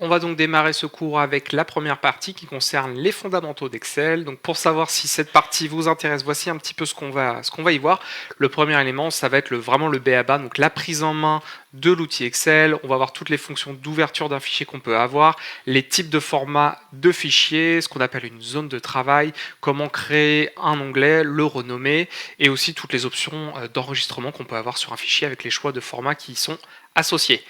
On va donc démarrer ce cours avec la première partie qui concerne les fondamentaux d'Excel. Donc pour savoir si cette partie vous intéresse, voici un petit peu ce qu'on va y voir. Le premier élément, ça va être vraiment le b.a-ba, donc la prise en main de l'outil Excel. On va voir toutes les fonctions d'ouverture d'un fichier qu'on peut avoir, les types de formats de fichiers, ce qu'on appelle une zone de travail, comment créer un onglet, le renommer, et aussi toutes les options d'enregistrement qu'on peut avoir sur un fichier avec les choix de formats qui y sont associés.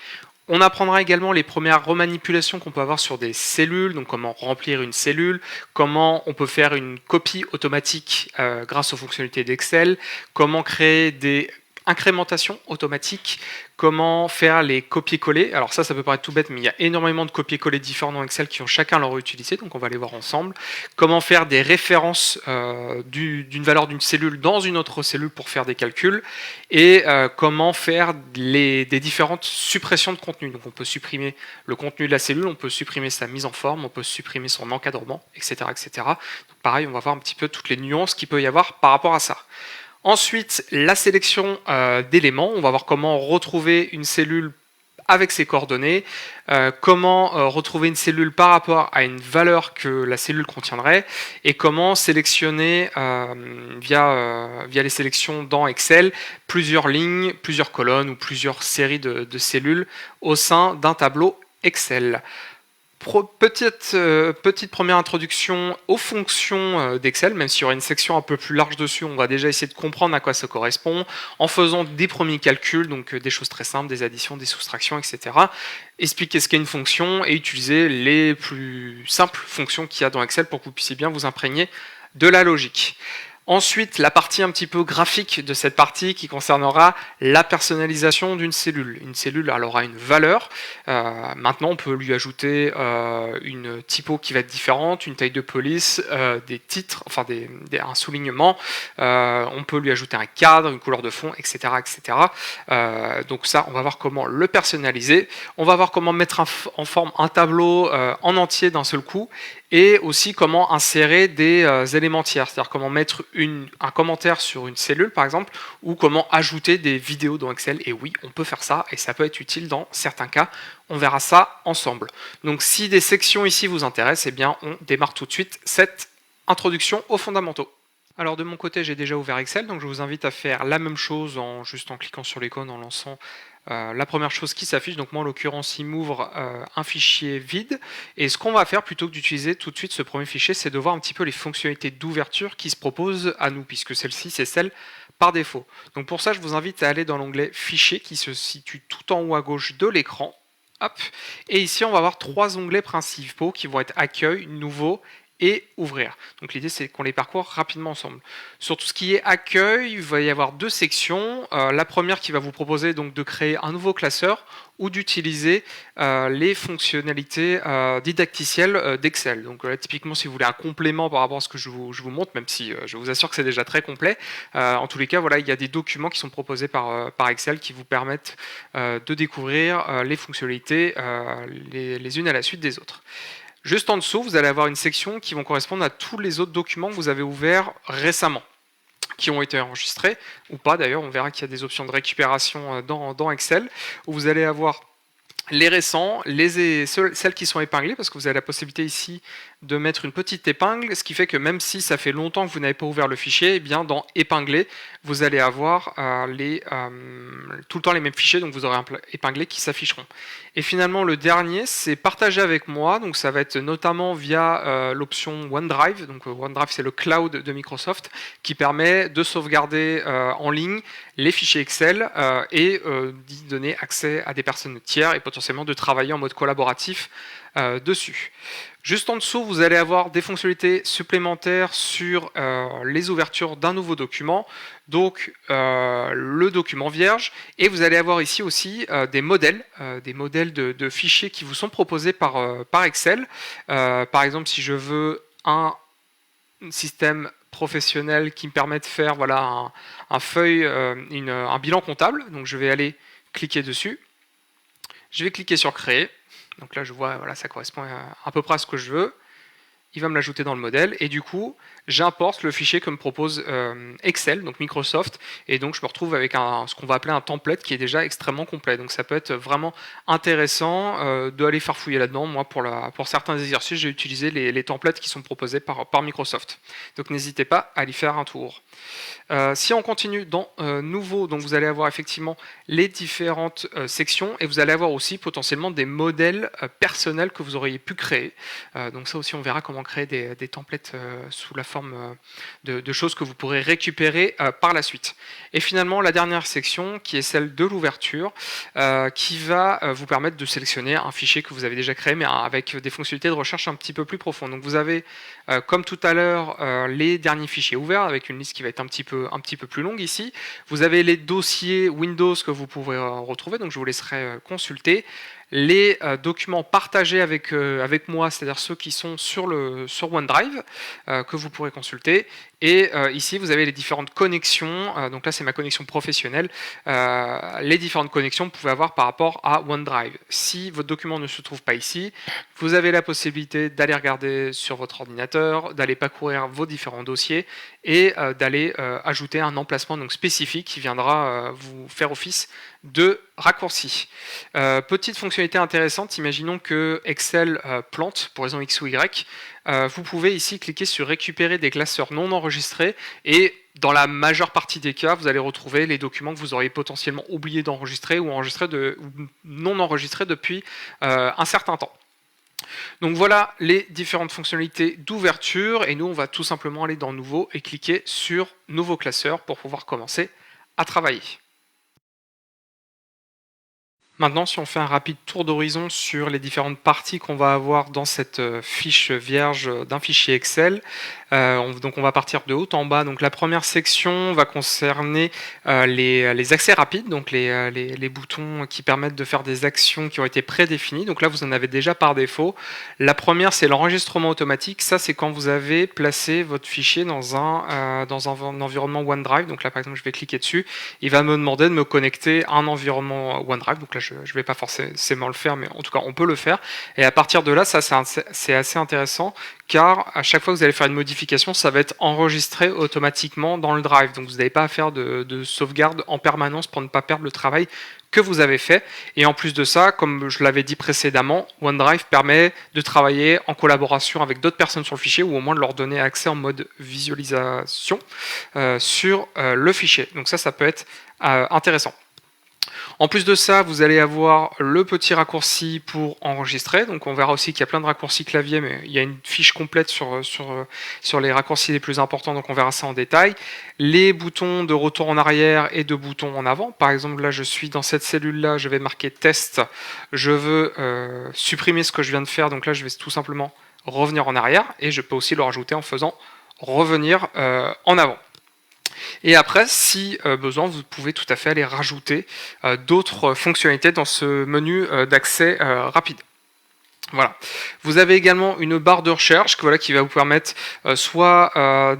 On apprendra également les premières remanipulations qu'on peut avoir sur des cellules, donc comment remplir une cellule, comment on peut faire une copie automatique grâce aux fonctionnalités d'Excel, comment créer des incrémentations automatiques, comment faire les copier-coller. Alors ça peut paraître tout bête, mais il y a énormément de copier-coller différents dans Excel qui ont chacun leur utilité, donc on va les voir ensemble. Comment faire des références d'une valeur d'une cellule dans une autre cellule pour faire des calculs, et comment faire des différentes suppressions de contenu. Donc on peut supprimer le contenu de la cellule, on peut supprimer sa mise en forme, on peut supprimer son encadrement, etc. etc. Donc pareil, on va voir un petit peu toutes les nuances qu'il peut y avoir par rapport à ça. Ensuite, la sélection d'éléments. On va voir comment retrouver une cellule avec ses coordonnées, comment retrouver une cellule par rapport à une valeur que la cellule contiendrait, et comment sélectionner via les sélections dans Excel plusieurs lignes, plusieurs colonnes ou plusieurs séries de cellules au sein d'un tableau Excel. Petite première introduction aux fonctions d'Excel, même s'il y aura une section un peu plus large dessus, on va déjà essayer de comprendre à quoi ça correspond, en faisant des premiers calculs, donc des choses très simples, des additions, des soustractions, etc. Expliquer ce qu'est une fonction et utiliser les plus simples fonctions qu'il y a dans Excel pour que vous puissiez bien vous imprégner de la logique. Ensuite, la partie un petit peu graphique de cette partie qui concernera la personnalisation d'une cellule. Une cellule, elle aura une valeur. Maintenant, on peut lui ajouter une typo qui va être différente, une taille de police, des titres, enfin un soulignement. On peut lui ajouter un cadre, une couleur de fond, etc. etc. Donc ça, on va voir comment le personnaliser. On va voir comment mettre en forme un tableau en entier d'un seul coup, et aussi comment insérer des éléments tiers, c'est-à-dire comment mettre un commentaire sur une cellule par exemple, ou comment ajouter des vidéos dans Excel. Et oui, on peut faire ça, et ça peut être utile dans certains cas. On verra ça ensemble. Donc si des sections ici vous intéressent, eh bien on démarre tout de suite cette introduction aux fondamentaux. Alors de mon côté, j'ai déjà ouvert Excel, donc je vous invite à faire la même chose juste en cliquant sur l'icône, en lançant la première chose qui s'affiche. Donc moi en l'occurrence il m'ouvre un fichier vide, et ce qu'on va faire plutôt que d'utiliser tout de suite ce premier fichier, c'est de voir un petit peu les fonctionnalités d'ouverture qui se proposent à nous, puisque celle-ci c'est celle par défaut. Donc pour ça je vous invite à aller dans l'onglet fichier qui se situe tout en haut à gauche de l'écran. Hop. Et ici on va avoir trois onglets principaux qui vont être accueil, nouveau et ouvrir. Donc l'idée c'est qu'on les parcourt rapidement ensemble. Sur tout ce qui est accueil, il va y avoir deux sections. La première qui va vous proposer donc de créer un nouveau classeur ou d'utiliser les fonctionnalités didacticielles d'Excel. Donc typiquement si vous voulez un complément par rapport à ce que je vous montre, même si je vous assure que c'est déjà très complet, en tous les cas voilà, il y a des documents qui sont proposés par Excel qui vous permettent de découvrir les fonctionnalités les unes à la suite des autres. Juste en dessous, vous allez avoir une section qui vont correspondre à tous les autres documents que vous avez ouverts récemment, qui ont été enregistrés, ou pas d'ailleurs. On verra qu'il y a des options de récupération dans Excel, où vous allez avoir les récents, celles qui sont épinglées, parce que vous avez la possibilité ici de mettre une petite épingle, ce qui fait que même si ça fait longtemps que vous n'avez pas ouvert le fichier, eh bien dans épingler, vous allez avoir tout le temps les mêmes fichiers, donc vous aurez épinglés qui s'afficheront. Et finalement le dernier, c'est partager avec moi, donc ça va être notamment via l'option OneDrive. Donc OneDrive c'est le cloud de Microsoft qui permet de sauvegarder en ligne les fichiers Excel et d'y donner accès à des personnes tiers et potentiellement de travailler en mode collaboratif dessus. Juste en dessous, vous allez avoir des fonctionnalités supplémentaires sur les ouvertures d'un nouveau document, donc le document vierge, et vous allez avoir ici aussi des modèles de fichiers qui vous sont proposés par Excel. Par exemple, si je veux un système professionnel qui me permet de faire voilà, un bilan comptable, donc je vais aller cliquer dessus, je vais cliquer sur créer. Donc là, je vois, voilà, ça correspond à peu près à ce que je veux. il va me l'ajouter dans le modèle, et du coup, j'importe le fichier que me propose Excel, donc Microsoft, et donc je me retrouve avec ce qu'on va appeler un template qui est déjà extrêmement complet. Donc ça peut être vraiment intéressant d'aller farfouiller là-dedans. Moi, pour certains exercices, j'ai utilisé les templates qui sont proposés par Microsoft. Donc n'hésitez pas à y faire un tour. Si on continue dans Nouveau, donc vous allez avoir effectivement les différentes sections, et vous allez avoir aussi potentiellement des modèles personnels que vous auriez pu créer. Donc ça aussi, on verra comment créer des templates sous la forme de choses que vous pourrez récupérer par la suite. Et finalement, la dernière section, qui est celle de l'ouverture, qui va vous permettre de sélectionner un fichier que vous avez déjà créé, mais avec des fonctionnalités de recherche un petit peu plus profondes. Donc vous avez, comme tout à l'heure, les derniers fichiers ouverts, avec une liste qui va être un petit peu plus longue ici. Vous avez les dossiers Windows que vous pouvez retrouver, donc je vous laisserai consulter. Les documents partagés avec moi, c'est-à-dire ceux qui sont sur OneDrive, que vous pourrez consulter. Et ici, vous avez les différentes connexions. Donc là, c'est ma connexion professionnelle. Les différentes connexions que vous pouvez avoir par rapport à OneDrive. Si votre document ne se trouve pas ici, vous avez la possibilité d'aller regarder sur votre ordinateur, d'aller parcourir vos différents dossiers et d'aller ajouter un emplacement donc spécifique qui viendra vous faire office de raccourci. Petite fonctionnalité intéressante, imaginons que Excel plante pour raison X ou Y. Vous pouvez ici cliquer sur récupérer des classeurs non enregistrés, et dans la majeure partie des cas, vous allez retrouver les documents que vous auriez potentiellement oublié d'enregistrer ou non enregistrés depuis un certain temps. Donc voilà les différentes fonctionnalités d'ouverture, et nous on va tout simplement aller dans Nouveau et cliquer sur Nouveau classeur pour pouvoir commencer à travailler. Maintenant, si on fait un rapide tour d'horizon sur les différentes parties qu'on va avoir dans cette fiche vierge d'un fichier Excel, donc on va partir de haut en bas. Donc la première section va concerner les accès rapides, donc les boutons qui permettent de faire des actions qui ont été prédéfinies. Donc là, vous en avez déjà par défaut. La première, c'est l'enregistrement automatique. Ça, c'est quand vous avez placé votre fichier dans un environnement OneDrive. Donc là, par exemple, je vais cliquer dessus. Il va me demander de me connecter à un environnement OneDrive. Donc là, je ne vais pas forcément le faire, mais en tout cas, on peut le faire. Et à partir de là, ça, c'est assez intéressant, car à chaque fois que vous allez faire une modification, ça va être enregistré automatiquement dans le Drive. Donc vous n'avez pas à faire de sauvegarde en permanence pour ne pas perdre le travail que vous avez fait. Et en plus de ça, comme je l'avais dit précédemment, OneDrive permet de travailler en collaboration avec d'autres personnes sur le fichier, ou au moins de leur donner accès en mode visualisation sur le fichier. Donc ça peut être intéressant. En plus de ça, vous allez avoir le petit raccourci pour enregistrer. Donc on verra aussi qu'il y a plein de raccourcis clavier, mais il y a une fiche complète sur les raccourcis les plus importants, donc on verra ça en détail. Les boutons de retour en arrière et de boutons en avant. Par exemple, là je suis dans cette cellule-là, je vais marquer test. Je veux supprimer ce que je viens de faire, donc là je vais tout simplement revenir en arrière, et je peux aussi le rajouter en faisant revenir en avant. Et après, si besoin, vous pouvez tout à fait aller rajouter d'autres fonctionnalités dans ce menu d'accès rapide. Voilà. Vous avez également une barre de recherche qui va vous permettre soit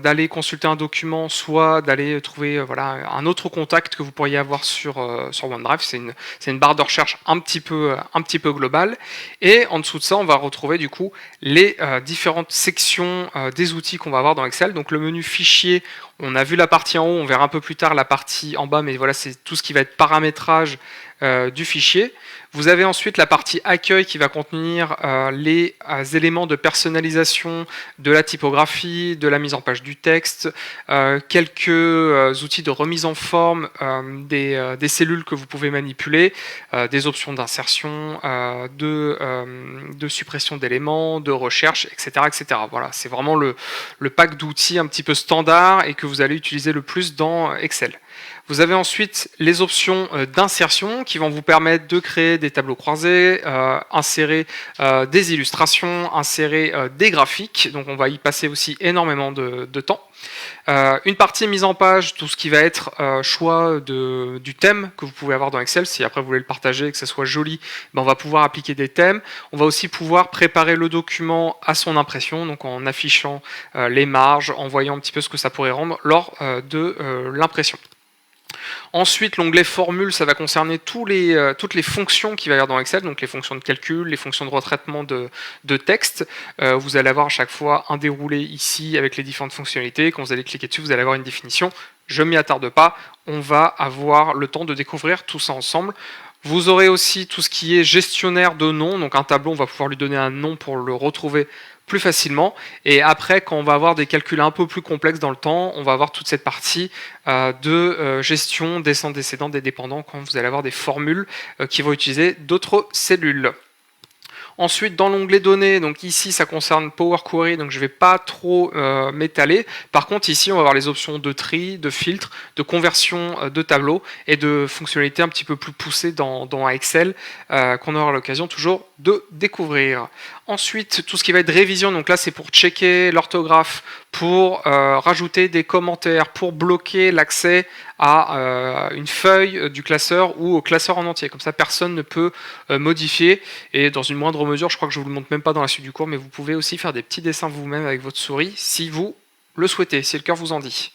d'aller consulter un document, soit d'aller trouver un autre contact que vous pourriez avoir sur OneDrive. C'est une barre de recherche un petit peu globale. Et en dessous de ça, on va retrouver du coup les différentes sections des outils qu'on va avoir dans Excel. Donc le menu fichier, on a vu la partie en haut, on verra un peu plus tard la partie en bas, mais voilà, c'est tout ce qui va être paramétrage du fichier. Vous avez ensuite la partie accueil qui va contenir les éléments de personnalisation de la typographie, de la mise en page du texte, quelques outils de remise en forme des cellules que vous pouvez manipuler, des options d'insertion, de suppression d'éléments, de recherche, etc. etc. Voilà, c'est vraiment le pack d'outils un petit peu standard et que vous allez utiliser le plus dans Excel. Vous avez ensuite les options d'insertion qui vont vous permettre de créer des tableaux croisés, insérer des illustrations, insérer des graphiques. Donc on va y passer aussi énormément de temps. Une partie mise en page, tout ce qui va être choix du thème que vous pouvez avoir dans Excel. Si après vous voulez le partager et que ça soit joli, on va pouvoir appliquer des thèmes. On va aussi pouvoir préparer le document à son impression, donc en affichant les marges, en voyant un petit peu ce que ça pourrait rendre lors de l'impression. Ensuite, l'onglet formule, ça va concerner toutes les fonctions qu'il va y avoir dans Excel, donc les fonctions de calcul, les fonctions de retraitement de texte. Vous allez avoir à chaque fois un déroulé ici avec les différentes fonctionnalités. Quand vous allez cliquer dessus, vous allez avoir une définition. Je ne m'y attarde pas, on va avoir le temps de découvrir tout ça ensemble. Vous aurez aussi tout ce qui est gestionnaire de noms, donc un tableau, on va pouvoir lui donner un nom pour le retrouver plus facilement. Et après, quand on va avoir des calculs un peu plus complexes dans le temps, on va avoir toute cette partie de gestion descendant des dépendants quand vous allez avoir des formules qui vont utiliser d'autres cellules. Ensuite, dans l'onglet données, donc ici ça concerne Power Query, donc je ne vais pas trop m'étaler. Par contre, ici on va avoir les options de tri, de filtre, de conversion de tableaux et de fonctionnalités un petit peu plus poussées dans Excel qu'on aura l'occasion toujours de découvrir. Ensuite, tout ce qui va être révision, donc là c'est pour checker l'orthographe, pour rajouter des commentaires, pour bloquer l'accès à une feuille du classeur ou au classeur en entier. Comme ça, personne ne peut modifier. Et dans une moindre mesure, je crois que je ne vous le montre même pas dans la suite du cours, mais vous pouvez aussi faire des petits dessins vous-même avec votre souris si vous le souhaitez, si le cœur vous en dit.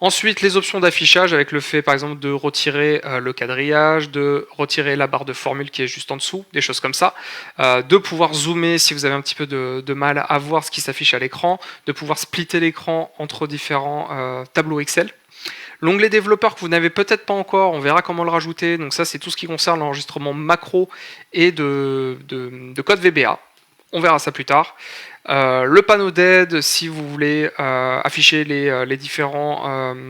Ensuite, les options d'affichage avec le fait, par exemple, de retirer le quadrillage, de retirer la barre de formule qui est juste en dessous, des choses comme ça, de pouvoir zoomer si vous avez un petit peu de mal à voir ce qui s'affiche à l'écran, de pouvoir splitter l'écran entre différents tableaux Excel. L'onglet développeur que vous n'avez peut-être pas encore, on verra comment le rajouter. Donc ça, c'est tout ce qui concerne l'enregistrement macro et de code VBA. On verra ça plus tard. Le panneau d'aide, si vous voulez afficher les différents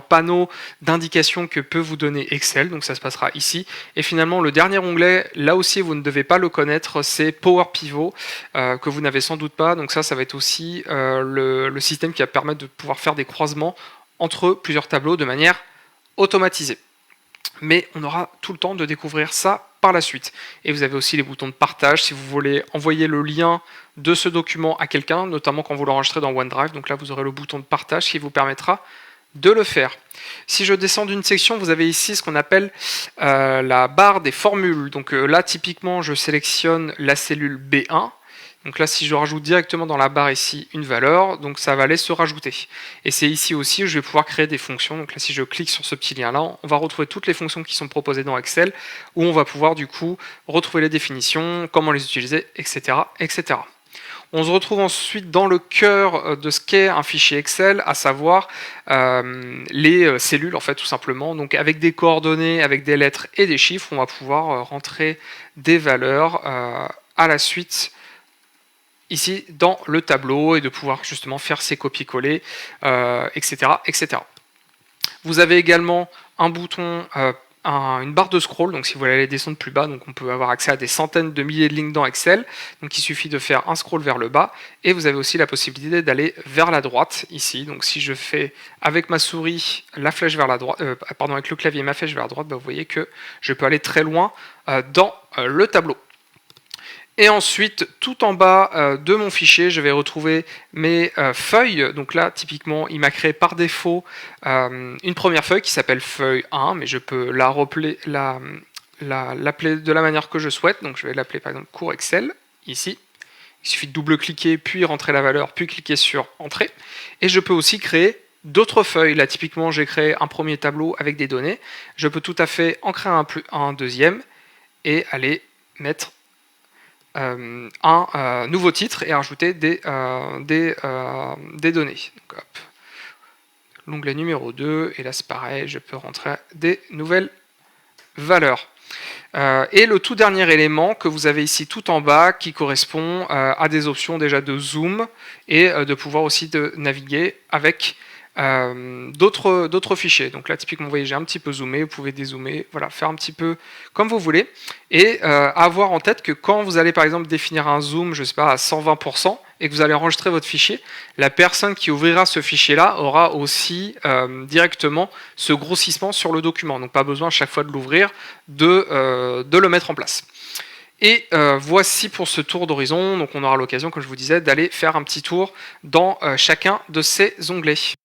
panneaux d'indication que peut vous donner Excel, donc ça se passera ici. Et finalement, le dernier onglet, là aussi vous ne devez pas le connaître, c'est Power Pivot, que vous n'avez sans doute pas. Donc ça va être aussi le système qui va permettre de pouvoir faire des croisements entre plusieurs tableaux de manière automatisée. Mais on aura tout le temps de découvrir ça par la suite. Et vous avez aussi les boutons de partage si vous voulez envoyer le lien de ce document à quelqu'un, notamment quand vous l'enregistrez dans OneDrive. Donc là, vous aurez le bouton de partage qui vous permettra de le faire. Si je descends d'une section, vous avez ici ce qu'on appelle la barre des formules. Donc là, typiquement, je sélectionne la cellule B1. Donc là, si je rajoute directement dans la barre ici une valeur, donc ça va aller se rajouter. Et c'est ici aussi où je vais pouvoir créer des fonctions. Donc là, si je clique sur ce petit lien-là, on va retrouver toutes les fonctions qui sont proposées dans Excel, où on va pouvoir du coup retrouver les définitions, comment les utiliser, etc., etc. On se retrouve ensuite dans le cœur de ce qu'est un fichier Excel, à savoir les cellules, en fait, tout simplement. Donc avec des coordonnées, avec des lettres et des chiffres, on va pouvoir rentrer des valeurs à la suite ici dans le tableau et de pouvoir justement faire ces copier-coller, etc., etc. Vous avez également un bouton, une barre de scroll, donc si vous voulez aller descendre plus bas, donc on peut avoir accès à des centaines de milliers de lignes dans Excel, donc il suffit de faire un scroll vers le bas, et vous avez aussi la possibilité d'aller vers la droite ici. Donc si je fais avec ma souris la flèche vers la droite, avec le clavier ma flèche vers la droite, vous voyez que je peux aller très loin dans le tableau. Et ensuite, tout en bas de mon fichier, je vais retrouver mes feuilles. Donc là, typiquement, il m'a créé par défaut une première feuille qui s'appelle feuille 1, mais je peux l'appeler de la manière que je souhaite. Donc je vais l'appeler par exemple cours Excel, ici. Il suffit de double-cliquer, puis rentrer la valeur, puis cliquer sur Entrée. Et je peux aussi créer d'autres feuilles. Là, typiquement, j'ai créé un premier tableau avec des données. Je peux tout à fait en créer un deuxième et aller mettre un nouveau titre et rajouter des données. L'onglet numéro 2, et là c'est pareil, je peux rentrer des nouvelles valeurs. Et le tout dernier élément que vous avez ici tout en bas qui correspond à des options déjà de zoom et de pouvoir aussi de naviguer avec d'autres fichiers. Donc là, typiquement, vous voyez, j'ai un petit peu zoomé, vous pouvez dézoomer, voilà, faire un petit peu comme vous voulez. Et avoir en tête que quand vous allez, par exemple, définir un zoom, je sais pas, à 120%, et que vous allez enregistrer votre fichier, la personne qui ouvrira ce fichier-là aura aussi directement ce grossissement sur le document. Donc pas besoin à chaque fois de l'ouvrir, de le mettre en place. Et voici pour ce tour d'horizon. Donc on aura l'occasion, comme je vous disais, d'aller faire un petit tour dans chacun de ces onglets.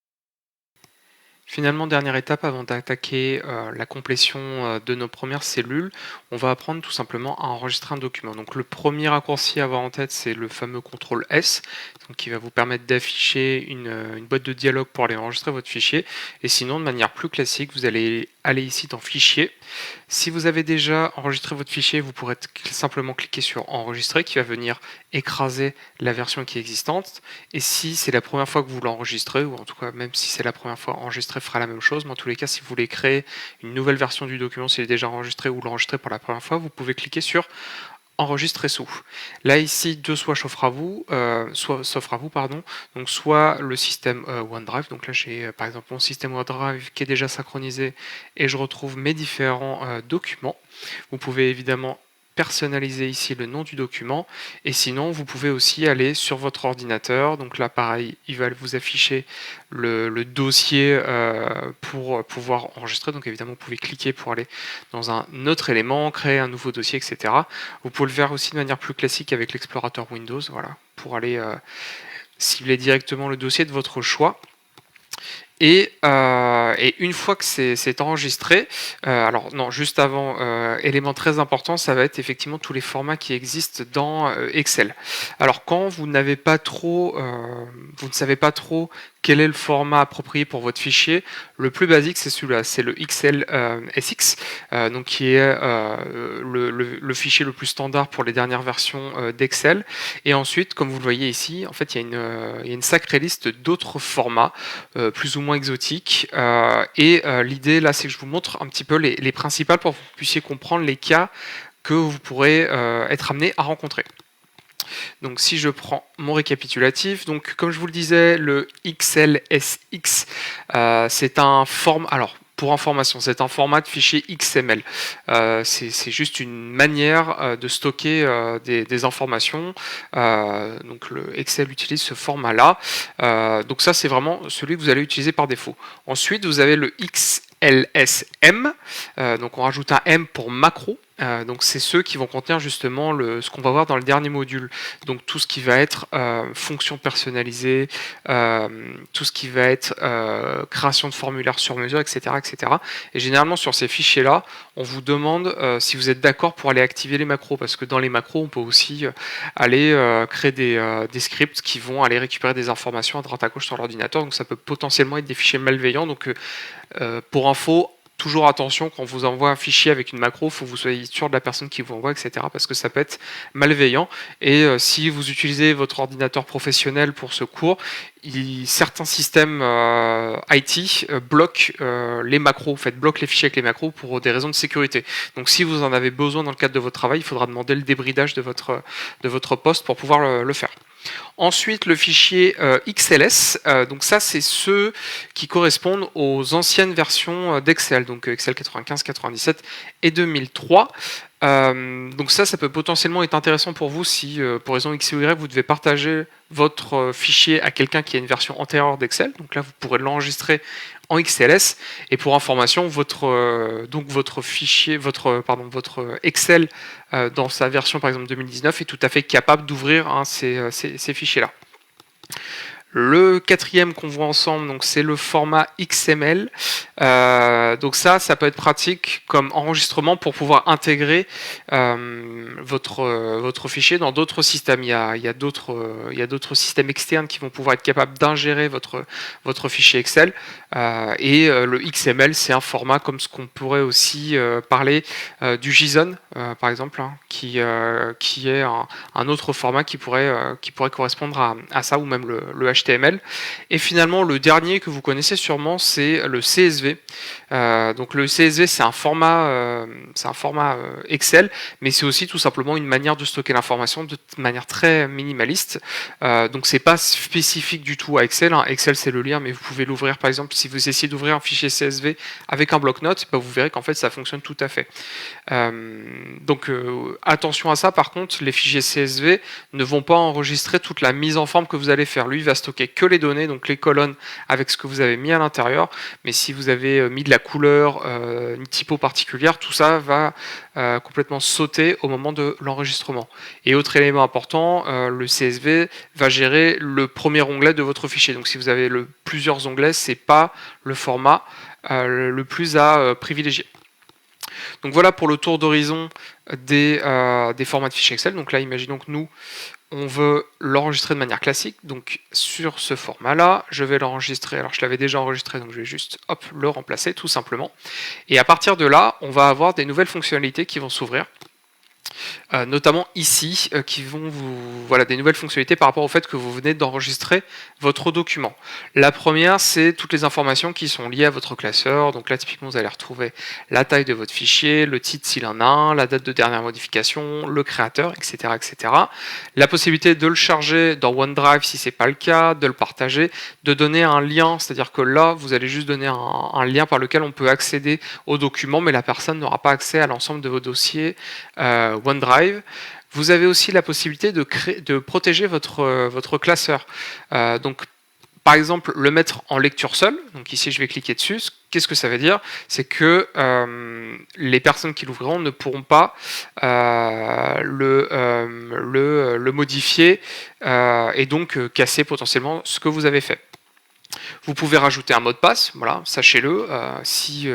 Finalement, dernière étape avant d'attaquer la complétion de nos premières cellules, on va apprendre tout simplement à enregistrer un document. Donc le premier raccourci à avoir en tête, c'est le fameux CTRL S, donc qui va vous permettre d'afficher une boîte de dialogue pour aller enregistrer votre fichier. Et sinon, de manière plus classique, vous allez aller ici dans Fichier. Si vous avez déjà enregistré votre fichier, vous pourrez simplement cliquer sur Enregistrer, qui va venir écraser la version qui est existante. Et si c'est la première fois que vous l'enregistrez, ou en tout cas même si c'est la première fois, enregistrer fera la même chose, mais en tous les cas, si vous voulez créer une nouvelle version du document, s'il est déjà enregistré ou l'enregistrer pour la première fois, vous pouvez cliquer sur enregistrer sous. Là ici, deux choix s'offrent à vous, donc soit le système OneDrive, donc là j'ai par exemple mon système OneDrive qui est déjà synchronisé et je retrouve mes différents documents. Vous pouvez évidemment personnaliser ici le nom du document, et sinon vous pouvez aussi aller sur votre ordinateur. Donc là pareil, il va vous afficher le dossier pour pouvoir enregistrer. Donc évidemment vous pouvez cliquer pour aller dans un autre élément, créer un nouveau dossier, etc. Vous pouvez le faire aussi de manière plus classique avec l'explorateur Windows, voilà, pour aller cibler directement le dossier de votre choix. Et une fois que c'est enregistré, alors non, juste avant, élément très important, ça va être effectivement tous les formats qui existent dans Excel. Alors quand vous n'avez pas trop, vous ne savez pas trop quel est le format approprié pour votre fichier, le plus basique c'est celui-là, c'est le XLSX, donc qui est le fichier le plus standard pour les dernières versions d'Excel. Et ensuite, comme vous le voyez ici, en fait il y a une sacrée liste d'autres formats, plus ou moins exotiques. L'idée là, c'est que je vous montre un petit peu les principales pour que vous puissiez comprendre les cas que vous pourrez être amené à rencontrer. Donc si je prends mon récapitulatif, donc comme je vous le disais, le XLSX, c'est un format. Alors pour information, c'est un format de fichier XML. C'est juste une manière de stocker des informations. Donc le Excel utilise ce format-là. Donc ça, c'est vraiment celui que vous allez utiliser par défaut. Ensuite, vous avez le XLSM. Donc on rajoute un M pour macro. Donc c'est ceux qui vont contenir justement ce qu'on va voir dans le dernier module. Donc tout ce qui va être fonction personnalisée, tout ce qui va être création de formulaires sur mesure, etc., etc. Et généralement sur ces fichiers-là, on vous demande si vous êtes d'accord pour aller activer les macros, parce que dans les macros, on peut aussi aller créer des scripts qui vont aller récupérer des informations à droite à gauche sur l'ordinateur. Donc ça peut potentiellement être des fichiers malveillants. Donc pour info, toujours attention, quand on vous envoie un fichier avec une macro, il faut que vous soyez sûr de la personne qui vous envoie, etc. Parce que ça peut être malveillant. Et si vous utilisez votre ordinateur professionnel pour ce cours, certains systèmes IT bloquent les macros, bloquent les fichiers avec les macros pour des raisons de sécurité. Donc si vous en avez besoin dans le cadre de votre travail, il faudra demander le débridage de votre poste pour pouvoir le faire. Ensuite, le fichier XLS, donc ça c'est ceux qui correspondent aux anciennes versions d'Excel, donc Excel 95, 97 et 2003. Donc ça peut potentiellement être intéressant pour vous si, pour raison X ou Y, vous devez partager votre fichier à quelqu'un qui a une version antérieure d'Excel. Donc là, vous pourrez l'enregistrer en XLS. Et pour information, votre fichier, votre Excel dans sa version par exemple 2019 est tout à fait capable d'ouvrir ces fichiers-là. Le quatrième qu'on voit ensemble, donc c'est le format XML. Donc ça peut être pratique comme enregistrement pour pouvoir intégrer votre fichier dans d'autres systèmes. Il y a d'autres systèmes externes qui vont pouvoir être capables d'ingérer votre fichier Excel. Le XML, c'est un format comme ce qu'on pourrait aussi parler du JSON, par exemple, qui est un autre format qui pourrait correspondre à ça, ou même le HTML. Et finalement, le dernier que vous connaissez sûrement, c'est le CSV. Donc le CSV, c'est un format Excel, mais c'est aussi tout simplement une manière de stocker l'information de manière très minimaliste. Donc c'est pas spécifique du tout à Excel. Excel, c'est le lire, mais vous pouvez l'ouvrir, par exemple, si vous essayez d'ouvrir un fichier CSV avec un bloc-notes, vous verrez qu'en fait ça fonctionne tout à fait. Donc attention à ça. Par contre, les fichiers CSV ne vont pas enregistrer toute la mise en forme que vous allez faire. Lui, il va stocker stocker que les données, donc les colonnes avec ce que vous avez mis à l'intérieur, mais si vous avez mis de la couleur, une typo particulière, tout ça va complètement sauter au moment de l'enregistrement. Et autre élément important, le CSV va gérer le premier onglet de votre fichier. Donc si vous avez plusieurs onglets, c'est pas le format le plus à privilégier. Donc voilà pour le tour d'horizon des formats de fichiers Excel. Donc là, imaginons que nous, on veut l'enregistrer de manière classique. Donc sur ce format-là, je vais l'enregistrer. Alors je l'avais déjà enregistré, donc je vais juste le remplacer tout simplement. Et à partir de là, on va avoir des nouvelles fonctionnalités qui vont s'ouvrir. Notamment ici, qui vont des nouvelles fonctionnalités par rapport au fait que vous venez d'enregistrer votre document. La première, c'est toutes les informations qui sont liées à votre classeur. Donc là, typiquement, vous allez retrouver la taille de votre fichier, le titre s'il en a un, la date de dernière modification, le créateur, etc., etc. La possibilité de le charger dans OneDrive si c'est pas le cas, de le partager, de donner un lien, c'est-à-dire que là, vous allez juste donner un lien par lequel on peut accéder au document, mais la personne n'aura pas accès à l'ensemble de vos dossiers OneDrive. Vous avez aussi la possibilité de protéger votre classeur. Donc, par exemple, le mettre en lecture seule. Donc ici, je vais cliquer dessus. Qu'est-ce que ça veut dire? C'est que les personnes qui l'ouvriront ne pourront pas le modifier et donc casser potentiellement ce que vous avez fait. Vous pouvez rajouter un mot de passe, voilà, sachez-le. Si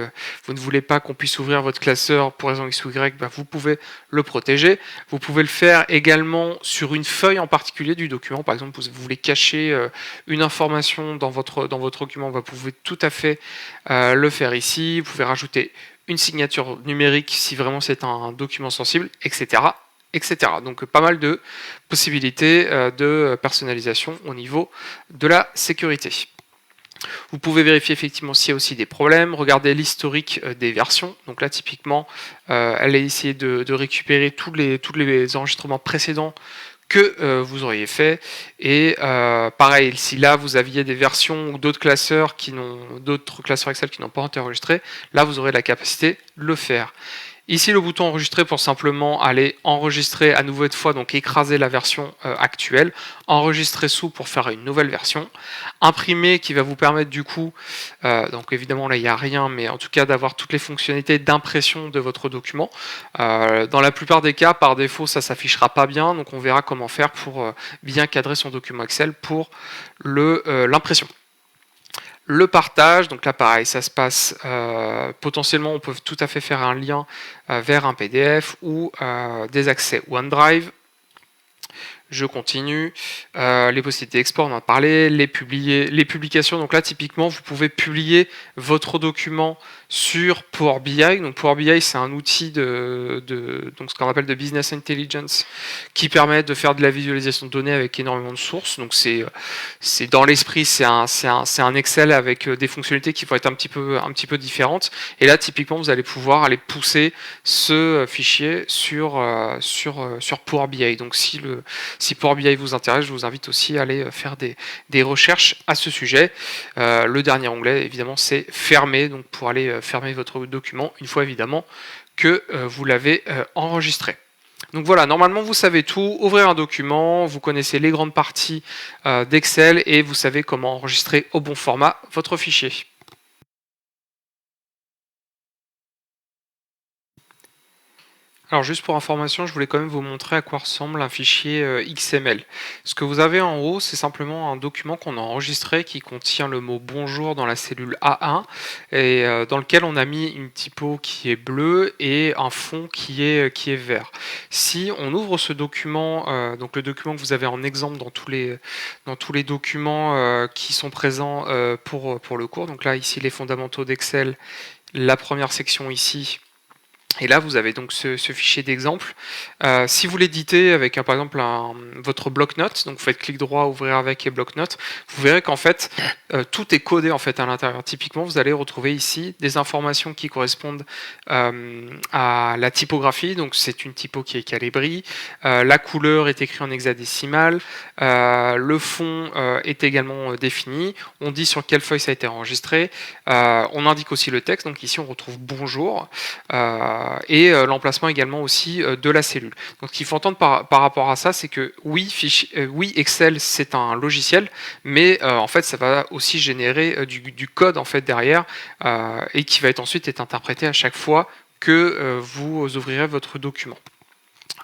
vous ne voulez pas qu'on puisse ouvrir votre classeur pour raison X ou Y, vous pouvez le protéger. Vous pouvez le faire également sur une feuille en particulier du document. Par exemple, vous voulez cacher une information dans votre document, vous pouvez tout à fait le faire ici. Vous pouvez rajouter une signature numérique si vraiment c'est un document sensible, etc. etc. Donc pas mal de possibilités de personnalisation au niveau de la sécurité. Vous pouvez vérifier effectivement s'il y a aussi des problèmes, regardez l'historique des versions. Donc là, typiquement, elle a essayé de récupérer tous les enregistrements précédents que vous auriez fait. Et pareil, si là vous aviez des versions ou d'autres classeurs Excel qui n'ont pas été enregistrés, là vous aurez la capacité de le faire. Ici, le bouton enregistrer pour simplement aller enregistrer à nouveau une fois, donc écraser la version actuelle, enregistrer sous pour faire une nouvelle version, imprimer qui va vous permettre du coup, donc évidemment là il n'y a rien, mais en tout cas d'avoir toutes les fonctionnalités d'impression de votre document. Dans la plupart des cas, par défaut, ça s'affichera pas bien, donc on verra comment faire pour bien cadrer son document Excel pour l'impression. Le partage, donc là pareil, ça se passe potentiellement, on peut tout à fait faire un lien vers un PDF ou des accès OneDrive. Je continue. Les possibilités d'export, on en a parlé. Les publications, donc là typiquement, vous pouvez publier votre document sur Power BI. Donc Power BI, c'est un outil donc ce qu'on appelle de business intelligence qui permet de faire de la visualisation de données avec énormément de sources. Donc c'est dans l'esprit, c'est un Excel avec des fonctionnalités qui vont être un petit peu différentes. Et là, typiquement, vous allez pouvoir aller pousser ce fichier sur Power BI. Donc si Power BI vous intéresse, je vous invite aussi à aller faire des recherches à ce sujet. Le dernier onglet, évidemment, c'est fermer, donc pour aller fermer votre document, une fois évidemment que vous l'avez enregistré. Donc voilà, normalement vous savez tout, ouvrir un document, vous connaissez les grandes parties d'Excel et vous savez comment enregistrer au bon format votre fichier. Alors juste pour information, je voulais quand même vous montrer à quoi ressemble un fichier XML. Ce que vous avez en haut, c'est simplement un document qu'on a enregistré qui contient le mot bonjour dans la cellule A1 et dans lequel on a mis une typo qui est bleue et un fond qui est vert. Si on ouvre ce document, donc le document que vous avez en exemple dans tous les documents qui sont présents pour le cours, donc là ici les fondamentaux d'Excel, la première section ici. Et là, vous avez donc ce fichier d'exemple. Si vous l'éditez avec, par exemple, votre bloc-notes, donc vous faites clic droit, ouvrir avec et bloc-notes, vous verrez qu'en fait, tout est codé en fait à l'intérieur. Typiquement, vous allez retrouver ici des informations qui correspondent à la typographie. Donc, c'est une typo qui est calibri. La couleur est écrite en hexadécimal. Le fond est également défini. On dit sur quelle feuille ça a été enregistré. On indique aussi le texte. Donc ici, on retrouve bonjour. l'emplacement également aussi de la cellule. Donc ce qu'il faut entendre par rapport à ça, c'est que oui, oui, Excel c'est un logiciel, mais en fait ça va aussi générer du code en fait derrière et qui va ensuite être interprété à chaque fois que vous ouvrirez votre document.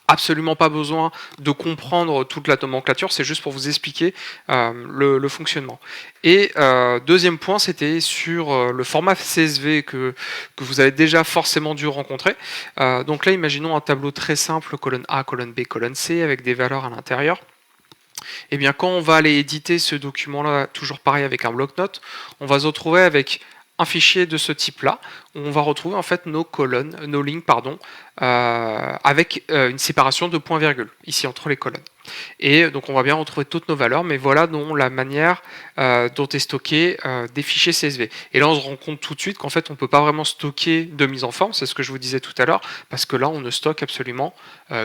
Absolument pas besoin de comprendre toute la nomenclature, c'est juste pour vous expliquer le fonctionnement. Et deuxième point, c'était sur le format CSV que vous avez déjà forcément dû rencontrer. Donc là, imaginons un tableau très simple, colonne A, colonne B, colonne C, avec des valeurs à l'intérieur. Et bien quand on va aller éditer ce document-là, toujours pareil avec un bloc-notes, on va se retrouver avec un fichier de ce type-là, où on va retrouver en fait nos colonnes, nos lignes, pardon, avec une séparation de points-virgules, ici entre les colonnes. Et donc on va bien retrouver toutes nos valeurs, mais voilà dont la manière dont est stocké des fichiers CSV. Et là on se rend compte tout de suite qu'en fait on ne peut pas vraiment stocker de mise en forme, c'est ce que je vous disais tout à l'heure, parce que là on ne stocke absolument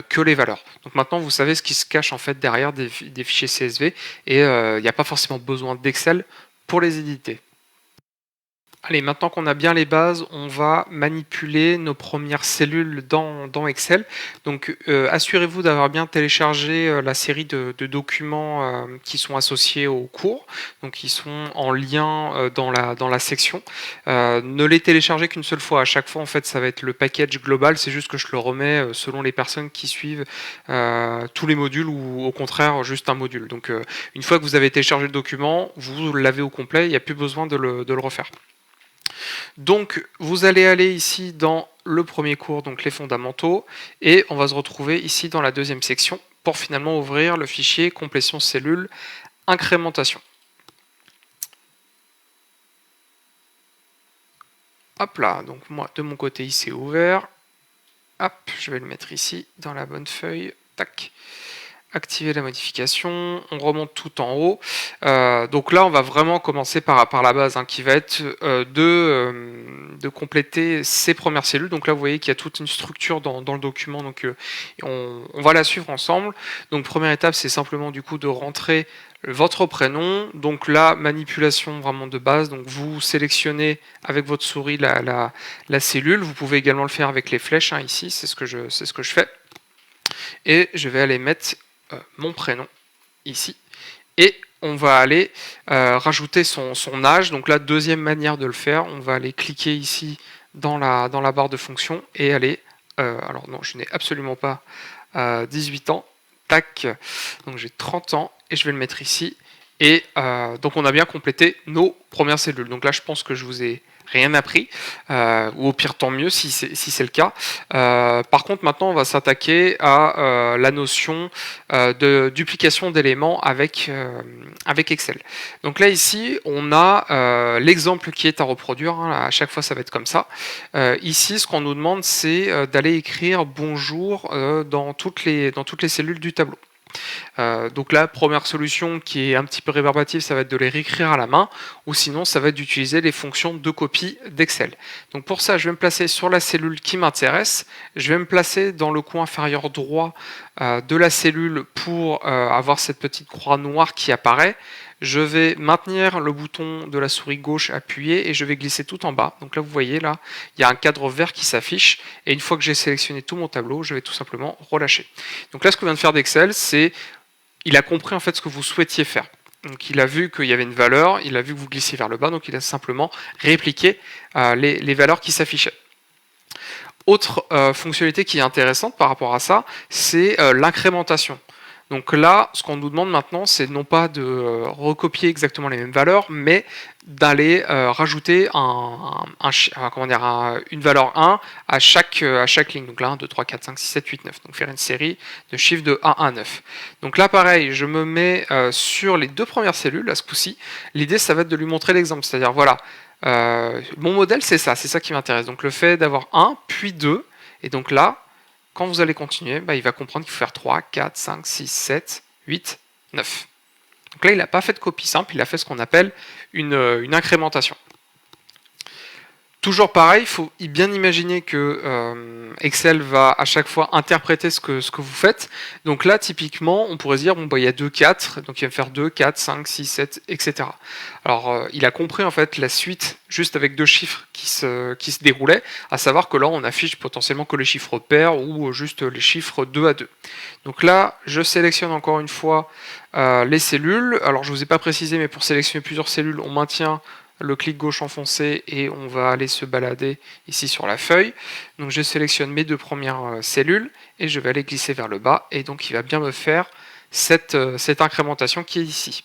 que les valeurs. Donc maintenant vous savez ce qui se cache en fait derrière des fichiers CSV, et il n'y a pas forcément besoin d'Excel pour les éditer. Allez, maintenant qu'on a bien les bases, on va manipuler nos premières cellules dans Excel. Donc assurez-vous d'avoir bien téléchargé la série de documents qui sont associés au cours, donc qui sont en lien dans la section. Ne les téléchargez qu'une seule fois. À chaque fois, en fait, ça va être le package global. C'est juste que je le remets selon les personnes qui suivent tous les modules ou au contraire juste un module. Donc une fois que vous avez téléchargé le document, vous l'avez au complet, il n'y a plus besoin de le refaire. Donc vous allez aller ici dans le premier cours, donc les fondamentaux, et on va se retrouver ici dans la deuxième section pour finalement ouvrir le fichier complétion cellule incrémentation. Hop là, donc moi de mon côté il s'est ouvert. Hop, je vais le mettre ici dans la bonne feuille. Tac. Activer la modification, on remonte tout en haut. Donc là, on va vraiment commencer par la base, qui va être de compléter ces premières cellules. Donc là, vous voyez qu'il y a toute une structure dans le document, donc on va la suivre ensemble. Donc première étape, c'est simplement du coup de rentrer votre prénom. Donc la manipulation vraiment de base. Donc vous sélectionnez avec votre souris la cellule. Vous pouvez également le faire avec les flèches ici. C'est ce que je fais. Et je vais aller mettre mon prénom ici, et on va aller rajouter son âge. Donc la deuxième manière de le faire, on va aller cliquer ici dans la barre de fonction et aller, alors non, je n'ai absolument pas 18 ans, tac, donc j'ai 30 ans, et je vais le mettre ici, et donc on a bien complété nos premières cellules. Donc là je pense que je vous ai rien appris, ou au pire tant mieux si c'est le cas. Par contre maintenant on va s'attaquer à la notion de duplication d'éléments avec Excel. Donc là ici on a l'exemple qui est à reproduire, à chaque fois ça va être comme ça. Ici ce qu'on nous demande c'est d'aller écrire bonjour dans toutes les cellules du tableau. Donc la première solution qui est un petit peu rébarbative, ça va être de les réécrire à la main, ou sinon ça va être d'utiliser les fonctions de copie d'Excel. Donc pour ça, je vais me placer sur la cellule qui m'intéresse, je vais me placer dans le coin inférieur droit de la cellule pour avoir cette petite croix noire qui apparaît. Je vais maintenir le bouton de la souris gauche appuyé et je vais glisser tout en bas. Donc là, vous voyez, là, il y a un cadre vert qui s'affiche. Et une fois que j'ai sélectionné tout mon tableau, je vais tout simplement relâcher. Donc là, ce que vient de faire d'Excel, c'est il a compris en fait ce que vous souhaitiez faire. Donc il a vu qu'il y avait une valeur, il a vu que vous glissiez vers le bas, donc il a simplement répliqué les valeurs qui s'affichaient. Autre fonctionnalité qui est intéressante par rapport à ça, c'est l'incrémentation. Donc là, ce qu'on nous demande maintenant, c'est non pas de recopier exactement les mêmes valeurs, mais d'aller rajouter une valeur 1 à chaque ligne. Donc là, 1, 2, 3, 4, 5, 6, 7, 8, 9. Donc faire une série de chiffres de 1 à 9. Donc là, pareil, je me mets sur les deux premières cellules, à ce coup-ci. L'idée, ça va être de lui montrer l'exemple. C'est-à-dire, voilà, mon modèle, c'est ça qui m'intéresse. Donc le fait d'avoir 1, puis 2, et donc là, quand vous allez continuer, il va comprendre qu'il faut faire 3, 4, 5, 6, 7, 8, 9. Donc là, il n'a pas fait de copie simple, il a fait ce qu'on appelle une incrémentation. Toujours pareil, il faut bien imaginer que Excel va à chaque fois interpréter ce que vous faites. Donc là, typiquement, on pourrait se dire, bon, bah, il y a 2, 4, donc il va me faire 2, 4, 5, 6, 7, etc. Alors, il a compris en fait la suite juste avec deux chiffres qui se déroulaient, à savoir que là, on affiche potentiellement que les chiffres pairs ou juste les chiffres 2 à 2. Donc là, je sélectionne encore une fois les cellules. Alors, je ne vous ai pas précisé, mais pour sélectionner plusieurs cellules, on maintient le clic gauche enfoncé et on va aller se balader ici sur la feuille. Donc je sélectionne mes deux premières cellules et je vais aller glisser vers le bas et donc il va bien me faire cette incrémentation qui est ici.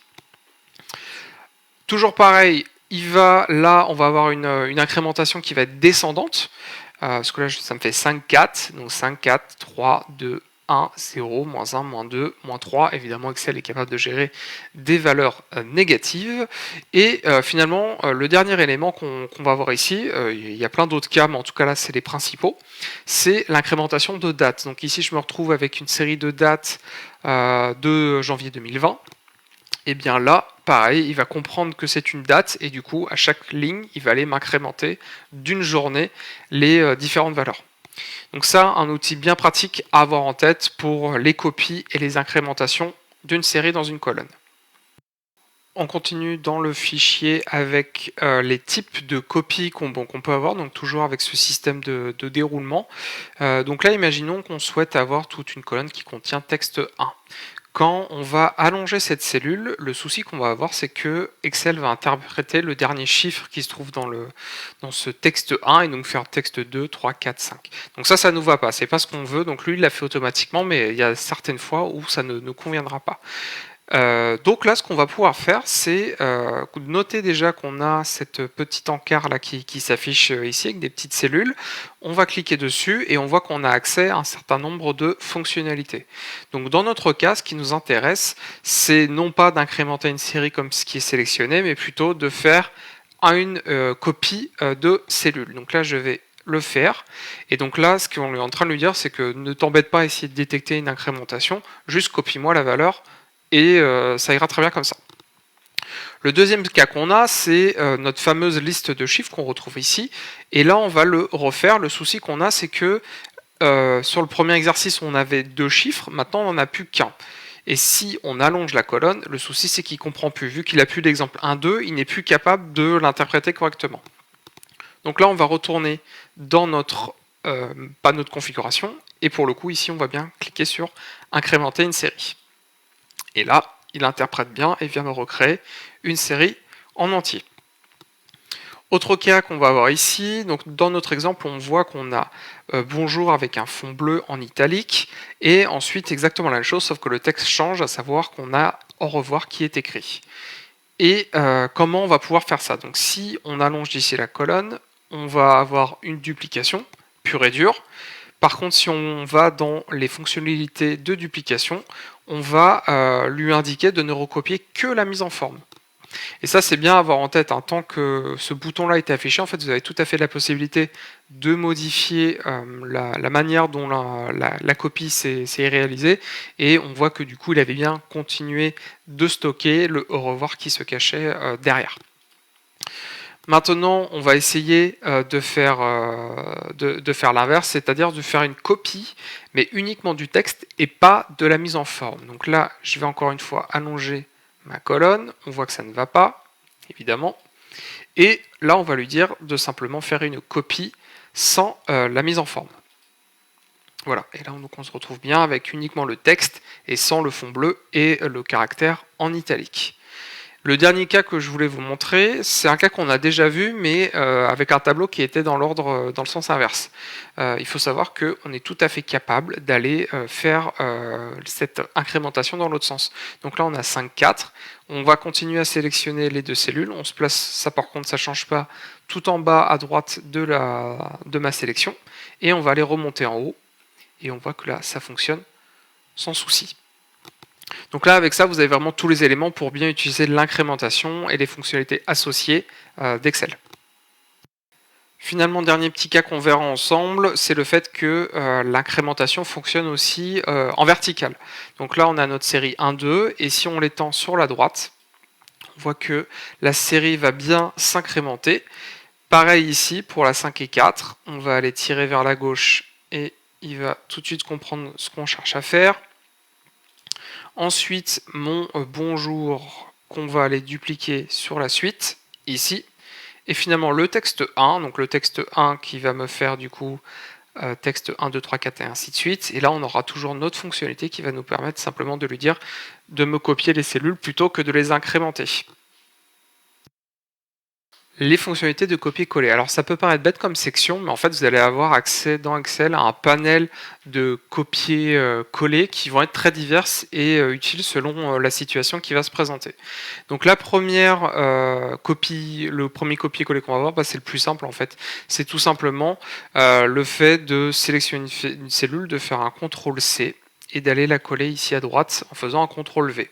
Toujours pareil, là on va avoir une incrémentation qui va être descendante, parce que là ça me fait 5, 4, donc 5, 4, 3, 2, 1, 0, moins 1, moins 2, moins 3. Évidemment, Excel est capable de gérer des valeurs négatives. Et finalement, le dernier élément qu'on va avoir ici, il y a plein d'autres cas, mais en tout cas là, c'est les principaux, c'est l'incrémentation de dates. Donc ici, je me retrouve avec une série de dates de janvier 2020. Et bien là, pareil, il va comprendre que c'est une date, et du coup, à chaque ligne, il va aller m'incrémenter d'une journée les différentes valeurs. Donc ça, un outil bien pratique à avoir en tête pour les copies et les incrémentations d'une série dans une colonne. On continue dans le fichier avec les types de copies qu'on peut avoir, donc toujours avec ce système de déroulement. Donc là, imaginons qu'on souhaite avoir toute une colonne qui contient texte 1. Quand on va allonger cette cellule, le souci qu'on va avoir, c'est que Excel va interpréter le dernier chiffre qui se trouve dans ce texte 1 et donc faire texte 2, 3, 4, 5. Donc ça ne nous va pas, c'est pas ce qu'on veut, donc lui il l'a fait automatiquement, mais il y a certaines fois où ça ne conviendra pas. Donc là, ce qu'on va pouvoir faire, c'est noter déjà qu'on a cette petite encart là qui s'affiche ici avec des petites cellules. On va cliquer dessus et on voit qu'on a accès à un certain nombre de fonctionnalités. Donc dans notre cas, ce qui nous intéresse, c'est non pas d'incrémenter une série comme ce qui est sélectionné, mais plutôt de faire une copie de cellules. Donc là, je vais le faire. Et donc là, ce qu'on est en train de lui dire, c'est que ne t'embête pas à essayer de détecter une incrémentation, juste copie-moi la valeur et ça ira très bien comme ça. Le deuxième cas qu'on a, c'est notre fameuse liste de chiffres qu'on retrouve ici, et là on va le refaire. Le souci qu'on a, c'est que sur le premier exercice on avait 2 chiffres, maintenant on n'en a plus qu'un. Et si on allonge la colonne, le souci c'est qu'il ne comprend plus. Vu qu'il n'a plus d'exemple 1, 2, il n'est plus capable de l'interpréter correctement. Donc là on va retourner dans notre panneau de configuration, et pour le coup ici on va bien cliquer sur incrémenter une série. Et là, il interprète bien et vient me recréer une série en entier. Autre cas qu'on va avoir ici, donc dans notre exemple, on voit qu'on a bonjour avec un fond bleu en italique, et ensuite exactement la même chose, sauf que le texte change, à savoir qu'on a au revoir qui est écrit. Et comment on va pouvoir faire ça? Donc si on allonge d'ici la colonne, on va avoir une duplication pure et dure. Par contre, si on va dans les fonctionnalités de duplication, on va lui indiquer de ne recopier que la mise en forme. Et ça, c'est bien à avoir en tête. Tant que ce bouton-là est affiché, en fait, vous avez tout à fait la possibilité de modifier la manière dont la copie s'est réalisée. Et on voit que du coup, il avait bien continué de stocker le au revoir qui se cachait derrière. Maintenant, on va essayer de faire l'inverse, c'est-à-dire de faire une copie, mais uniquement du texte et pas de la mise en forme. Donc là, je vais encore une fois allonger ma colonne. On voit que ça ne va pas, évidemment. Et là, on va lui dire de simplement faire une copie sans la mise en forme. Voilà, et là donc, on se retrouve bien avec uniquement le texte et sans le fond bleu et le caractère en italique. Le dernier cas que je voulais vous montrer, c'est un cas qu'on a déjà vu, mais avec un tableau qui était dans l'ordre, dans le sens inverse. Il faut savoir qu'on est tout à fait capable d'aller faire cette incrémentation dans l'autre sens. Donc là, on a 5, 4. On va continuer à sélectionner les 2 cellules. On se place, ça par contre, ça ne change pas, tout en bas à droite de ma sélection. Et on va aller remonter en haut. Et on voit que là, ça fonctionne sans souci. Donc là, avec ça, vous avez vraiment tous les éléments pour bien utiliser l'incrémentation et les fonctionnalités associées d'Excel. Finalement, dernier petit cas qu'on verra ensemble, c'est le fait que l'incrémentation fonctionne aussi en vertical. Donc là, on a notre série 1, 2, et si on l'étend sur la droite, on voit que la série va bien s'incrémenter. Pareil ici pour la 5 et 4, on va aller tirer vers la gauche et il va tout de suite comprendre ce qu'on cherche à faire. Ensuite, mon bonjour qu'on va aller dupliquer sur la suite, ici. Et finalement, le texte 1, donc le texte 1 qui va me faire du coup texte 1, 2, 3, 4 et ainsi de suite. Et là, on aura toujours notre fonctionnalité qui va nous permettre simplement de lui dire de me copier les cellules plutôt que de les incrémenter. Les fonctionnalités de copier-coller. Alors ça peut paraître bête comme section, mais en fait vous allez avoir accès dans Excel à un panel de copier-coller qui vont être très diverses et utiles selon la situation qui va se présenter. Donc la première le premier copier-coller qu'on va voir, c'est le plus simple en fait. C'est tout simplement le fait de sélectionner une cellule, de faire un CTRL-C et d'aller la coller ici à droite en faisant un CTRL-V.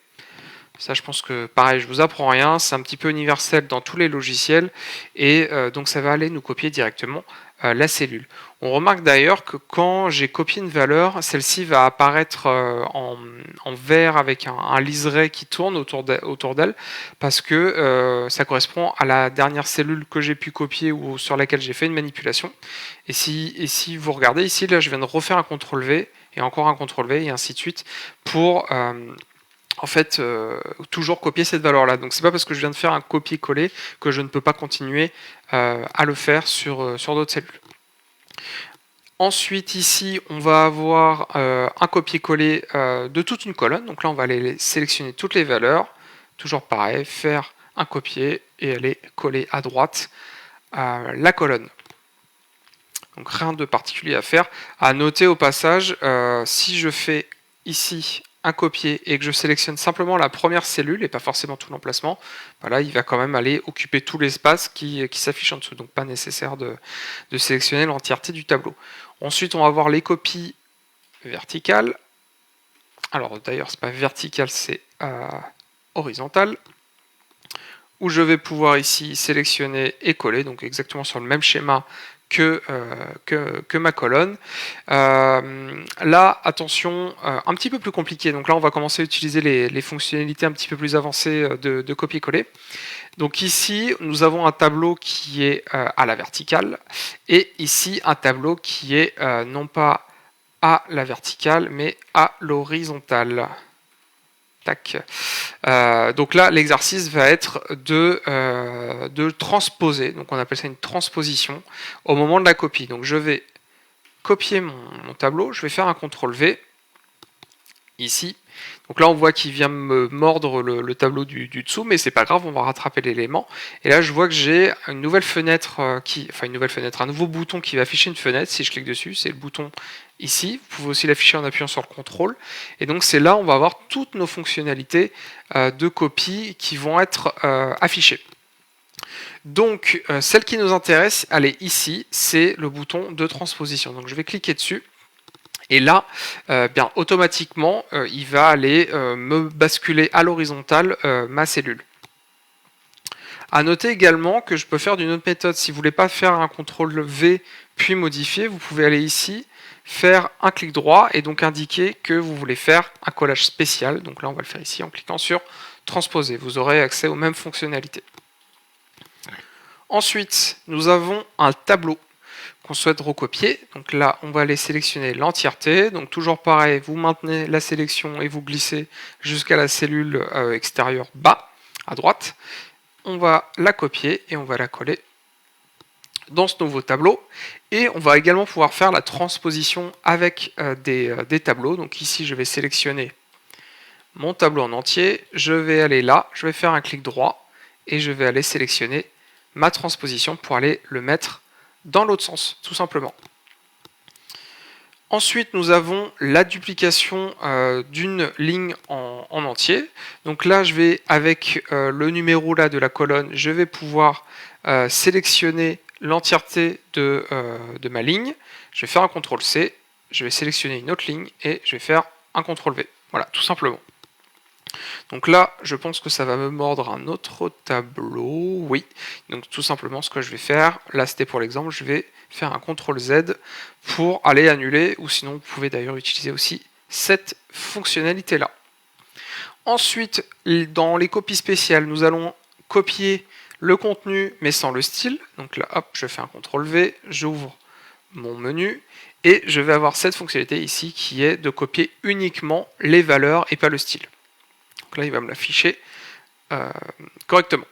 Ça, je pense que pareil, je vous apprends rien, c'est un petit peu universel dans tous les logiciels et donc ça va aller nous copier directement la cellule. On remarque d'ailleurs que quand j'ai copié une valeur, celle-ci va apparaître en vert avec un liseré qui tourne autour d'elle parce que ça correspond à la dernière cellule que j'ai pu copier ou sur laquelle j'ai fait une manipulation. Et si vous regardez ici, là je viens de refaire un CTRL-V et encore un CTRL-V et ainsi de suite pour en fait, toujours copier cette valeur-là. Donc c'est pas parce que je viens de faire un copier-coller que je ne peux pas continuer à le faire sur d'autres cellules. Ensuite, ici, on va avoir un copier-coller de toute une colonne. Donc là, on va aller sélectionner toutes les valeurs. Toujours pareil, faire un copier et aller coller à droite la colonne. Donc rien de particulier à faire. À noter au passage, si je fais ici un copier et que je sélectionne simplement la première cellule et pas forcément tout l'emplacement, voilà, il va quand même aller occuper tout l'espace qui s'affiche en dessous. Donc pas nécessaire de sélectionner l'entièreté du tableau. Ensuite, on va voir les copies verticales. Alors d'ailleurs, c'est pas vertical, c'est horizontal. Où je vais pouvoir ici sélectionner et coller, donc exactement sur le même schéma que ma colonne. Là, attention, un petit peu plus compliqué. Donc là, on va commencer à utiliser les fonctionnalités un petit peu plus avancées de copier-coller. Donc ici, nous avons un tableau qui est à la verticale, et ici, un tableau qui est non pas à la verticale, mais à l'horizontale. Tac. Donc là, l'exercice va être de transposer, donc on appelle ça une transposition, au moment de la copie. Donc je vais copier mon tableau, je vais faire un CTRL-V, ici. Donc là, on voit qu'il vient me mordre le tableau du dessous, mais c'est pas grave, on va rattraper l'élément. Et là, je vois que j'ai une nouvelle fenêtre, un nouveau bouton qui va afficher une fenêtre. Si je clique dessus, c'est le bouton ici. Vous pouvez aussi l'afficher en appuyant sur le contrôle. Et donc, c'est là où on va avoir toutes nos fonctionnalités de copie qui vont être affichées. Donc, celle qui nous intéresse, elle est ici, c'est le bouton de transposition. Donc, je vais cliquer dessus. Et là, bien automatiquement, il va aller me basculer à l'horizontale ma cellule. A noter également que je peux faire d'une autre méthode. Si vous ne voulez pas faire un CTRL-V puis modifier, vous pouvez aller ici, faire un clic droit et donc indiquer que vous voulez faire un collage spécial. Donc là, on va le faire ici en cliquant sur transposer. Vous aurez accès aux mêmes fonctionnalités. Ensuite, nous avons un tableau qu'on souhaite recopier. Donc là, on va aller sélectionner l'entièreté. Donc toujours pareil, vous maintenez la sélection et vous glissez jusqu'à la cellule extérieure bas, à droite. On va la copier et on va la coller dans ce nouveau tableau. Et on va également pouvoir faire la transposition avec des tableaux. Donc ici, je vais sélectionner mon tableau en entier. Je vais aller là, je vais faire un clic droit et je vais aller sélectionner ma transposition pour aller le mettre dans l'autre sens, tout simplement. Ensuite, nous avons la duplication d'une ligne en entier. Donc là, je vais, avec le numéro là de la colonne, je vais pouvoir sélectionner l'entièreté de ma ligne. Je vais faire un CTRL-C, je vais sélectionner une autre ligne et je vais faire un CTRL-V. Voilà, tout simplement. Donc là, je pense que ça va me mordre un autre tableau. Oui, donc tout simplement ce que je vais faire, là c'était pour l'exemple, je vais faire un CTRL-Z pour aller annuler, ou sinon vous pouvez d'ailleurs utiliser aussi cette fonctionnalité-là. Ensuite, dans les copies spéciales, nous allons copier Le contenu, mais sans le style. Donc là, hop, je fais un CTRL V, j'ouvre mon menu, et je vais avoir cette fonctionnalité ici qui est de copier uniquement les valeurs et pas le style. Donc là, il va me l'afficher correctement.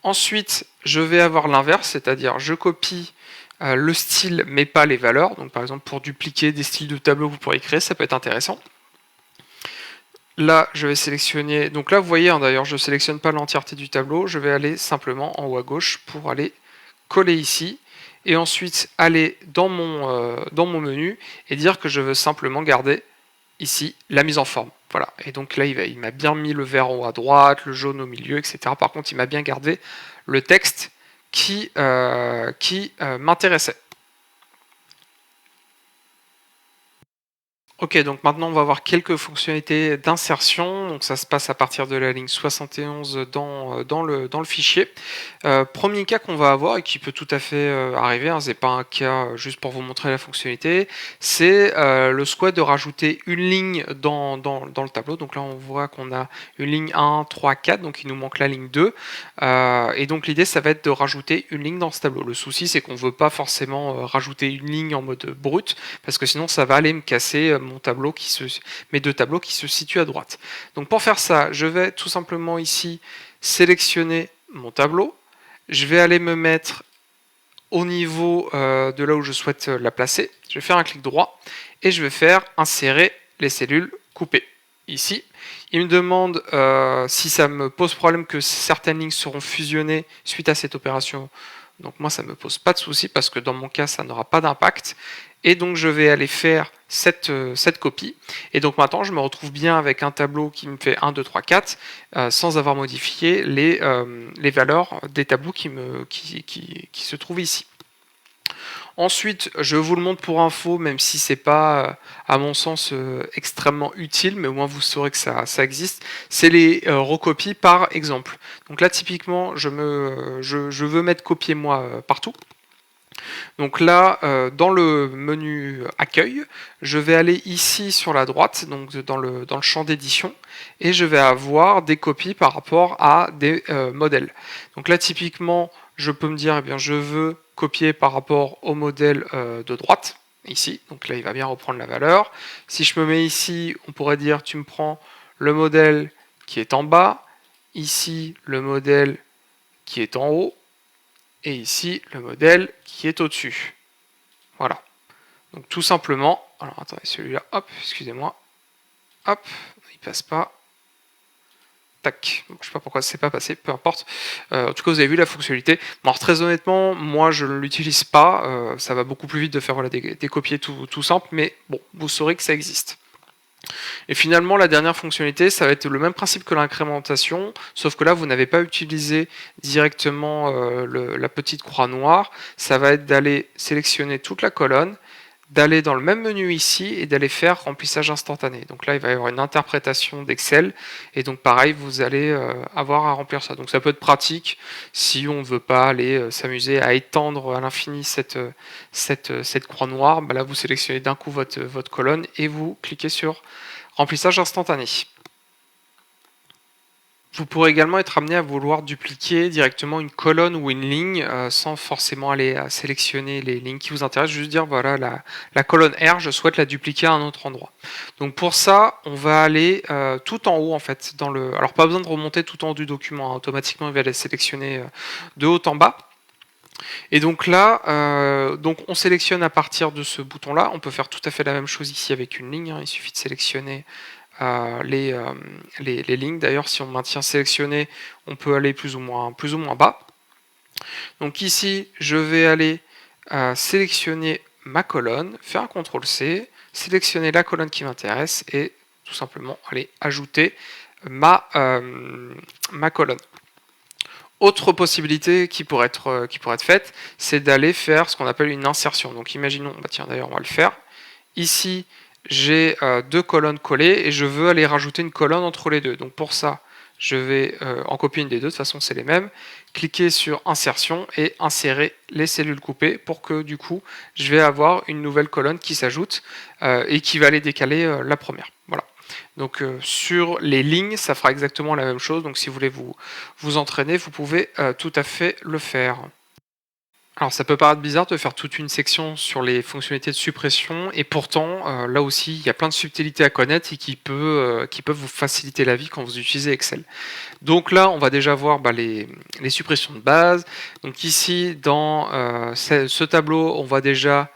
Ensuite, je vais avoir l'inverse, c'est-à-dire je copie le style mais pas les valeurs. Donc par exemple, pour dupliquer des styles de tableau que vous pourrez créer, ça peut être intéressant. Là, je vais sélectionner, donc là vous voyez, hein, d'ailleurs je ne sélectionne pas l'entièreté du tableau, je vais aller simplement en haut à gauche pour aller coller ici, et ensuite aller dans mon menu et dire que je veux simplement garder ici la mise en forme. Voilà, et donc là il m'a bien mis le vert en haut à droite, le jaune au milieu, etc. Par contre il m'a bien gardé le texte qui m'intéressait. Ok, donc maintenant on va voir quelques fonctionnalités d'insertion. Donc ça se passe à partir de la ligne 71 dans le fichier. Premier cas qu'on va avoir et qui peut tout à fait arriver, hein, c'est pas un cas juste pour vous montrer la fonctionnalité, c'est le souhait de rajouter une ligne dans le tableau. Donc là on voit qu'on a une ligne 1, 3, 4, donc il nous manque la ligne 2. Et donc l'idée ça va être de rajouter une ligne dans ce tableau. Le souci c'est qu'on veut pas forcément rajouter une ligne en mode brut, parce que sinon ça va aller me casser mes deux tableaux qui se situent à droite. Donc pour faire ça, je vais tout simplement ici sélectionner mon tableau. Je vais aller me mettre au niveau de là où je souhaite la placer. Je vais faire un clic droit et je vais faire insérer les cellules coupées. Ici, il me demande si ça me pose problème que certaines lignes seront fusionnées suite à cette opération. Donc moi, ça ne me pose pas de souci parce que dans mon cas, ça n'aura pas d'impact. Et donc je vais aller faire cette copie. Et donc maintenant je me retrouve bien avec un tableau qui me fait 1, 2, 3, 4 sans avoir modifié les valeurs des tableaux qui se trouvent ici. Ensuite, je vous le montre pour info, même si c'est pas, à mon sens, extrêmement utile, mais au moins vous saurez que ça existe. C'est les recopies par exemple. Donc là, typiquement, je veux mettre copier moi partout. Donc là, dans le menu accueil, je vais aller ici sur la droite, donc dans le champ d'édition, et je vais avoir des copies par rapport à des modèles. Donc là, typiquement, je peux me dire, eh bien, je veux copier par rapport au modèle de droite, ici. Donc là, il va bien reprendre la valeur. Si je me mets ici, on pourrait dire, tu me prends le modèle qui est en bas, ici, le modèle qui est en haut, et ici le modèle qui est au-dessus. Voilà. Donc tout simplement, alors attendez, celui-là, hop, excusez-moi, hop, il passe pas. Tac, bon, je sais pas pourquoi c'est pas passé, peu importe. En tout cas, vous avez vu la fonctionnalité. Bon, alors très honnêtement, moi je ne l'utilise pas. Ça va beaucoup plus vite de faire voilà, des copiés tout simples, mais bon, vous saurez que ça existe. Et finalement, la dernière fonctionnalité, ça va être le même principe que l'incrémentation, sauf que là, vous n'avez pas utilisé directement la petite croix noire. Ça va être d'aller sélectionner toute la colonne, d'aller dans le même menu ici et d'aller faire remplissage instantané. Donc là, il va y avoir une interprétation d'Excel et donc pareil, vous allez avoir à remplir ça. Donc ça peut être pratique si on ne veut pas aller s'amuser à étendre à l'infini cette croix noire. Bah là, vous sélectionnez d'un coup votre colonne et vous cliquez sur remplissage instantané. Vous pourrez également être amené à vouloir dupliquer directement une colonne ou une ligne sans forcément aller à sélectionner les lignes qui vous intéressent, juste dire voilà la colonne R, je souhaite la dupliquer à un autre endroit. Donc pour ça, on va aller tout en haut en fait. Alors pas besoin de remonter tout en haut du document, hein. Automatiquement il va les sélectionner de haut en bas. Et donc là, donc on sélectionne à partir de ce bouton-là. On peut faire tout à fait la même chose ici avec une ligne, hein. Il suffit de sélectionner les lignes. D'ailleurs, si on maintient sélectionné, on peut aller plus ou moins bas. Donc ici, je vais aller sélectionner ma colonne, faire un CTRL-C, sélectionner la colonne qui m'intéresse et tout simplement aller ajouter ma colonne. Autre possibilité qui pourrait être faite, c'est d'aller faire ce qu'on appelle une insertion. Donc imaginons, bah tiens d'ailleurs on va le faire. Ici, j'ai deux colonnes collées et je veux aller rajouter une colonne entre les deux. Donc pour ça, je vais en copier une des deux, de toute façon c'est les mêmes, cliquer sur insertion et insérer les cellules coupées pour que du coup je vais avoir une nouvelle colonne qui s'ajoute et qui va aller décaler la première. Voilà. Donc sur les lignes, ça fera exactement la même chose. Donc si vous voulez vous entraîner, vous pouvez tout à fait le faire. Alors ça peut paraître bizarre de faire toute une section sur les fonctionnalités de suppression, et pourtant là aussi il y a plein de subtilités à connaître et qui peuvent vous faciliter la vie quand vous utilisez Excel. Donc là on va déjà voir les suppressions de base. Donc ici dans ce tableau on va déjà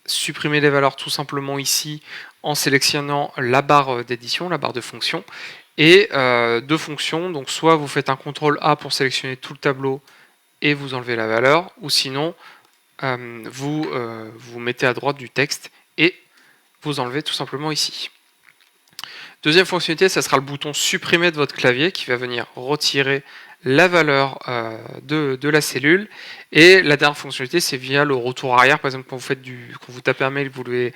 supprimer les valeurs tout simplement ici en sélectionnant la barre d'édition, la barre de fonction, et de fonctions. Donc soit vous faites un CTRL A pour sélectionner tout le tableau et vous enlevez la valeur, ou sinon vous mettez à droite du texte et vous enlevez tout simplement ici. Deuxième fonctionnalité, ça sera le bouton supprimer de votre clavier qui va venir retirer la valeur de la cellule. Et la dernière fonctionnalité, c'est via le retour arrière. Par exemple, quand vous tapez un mail, vous voulez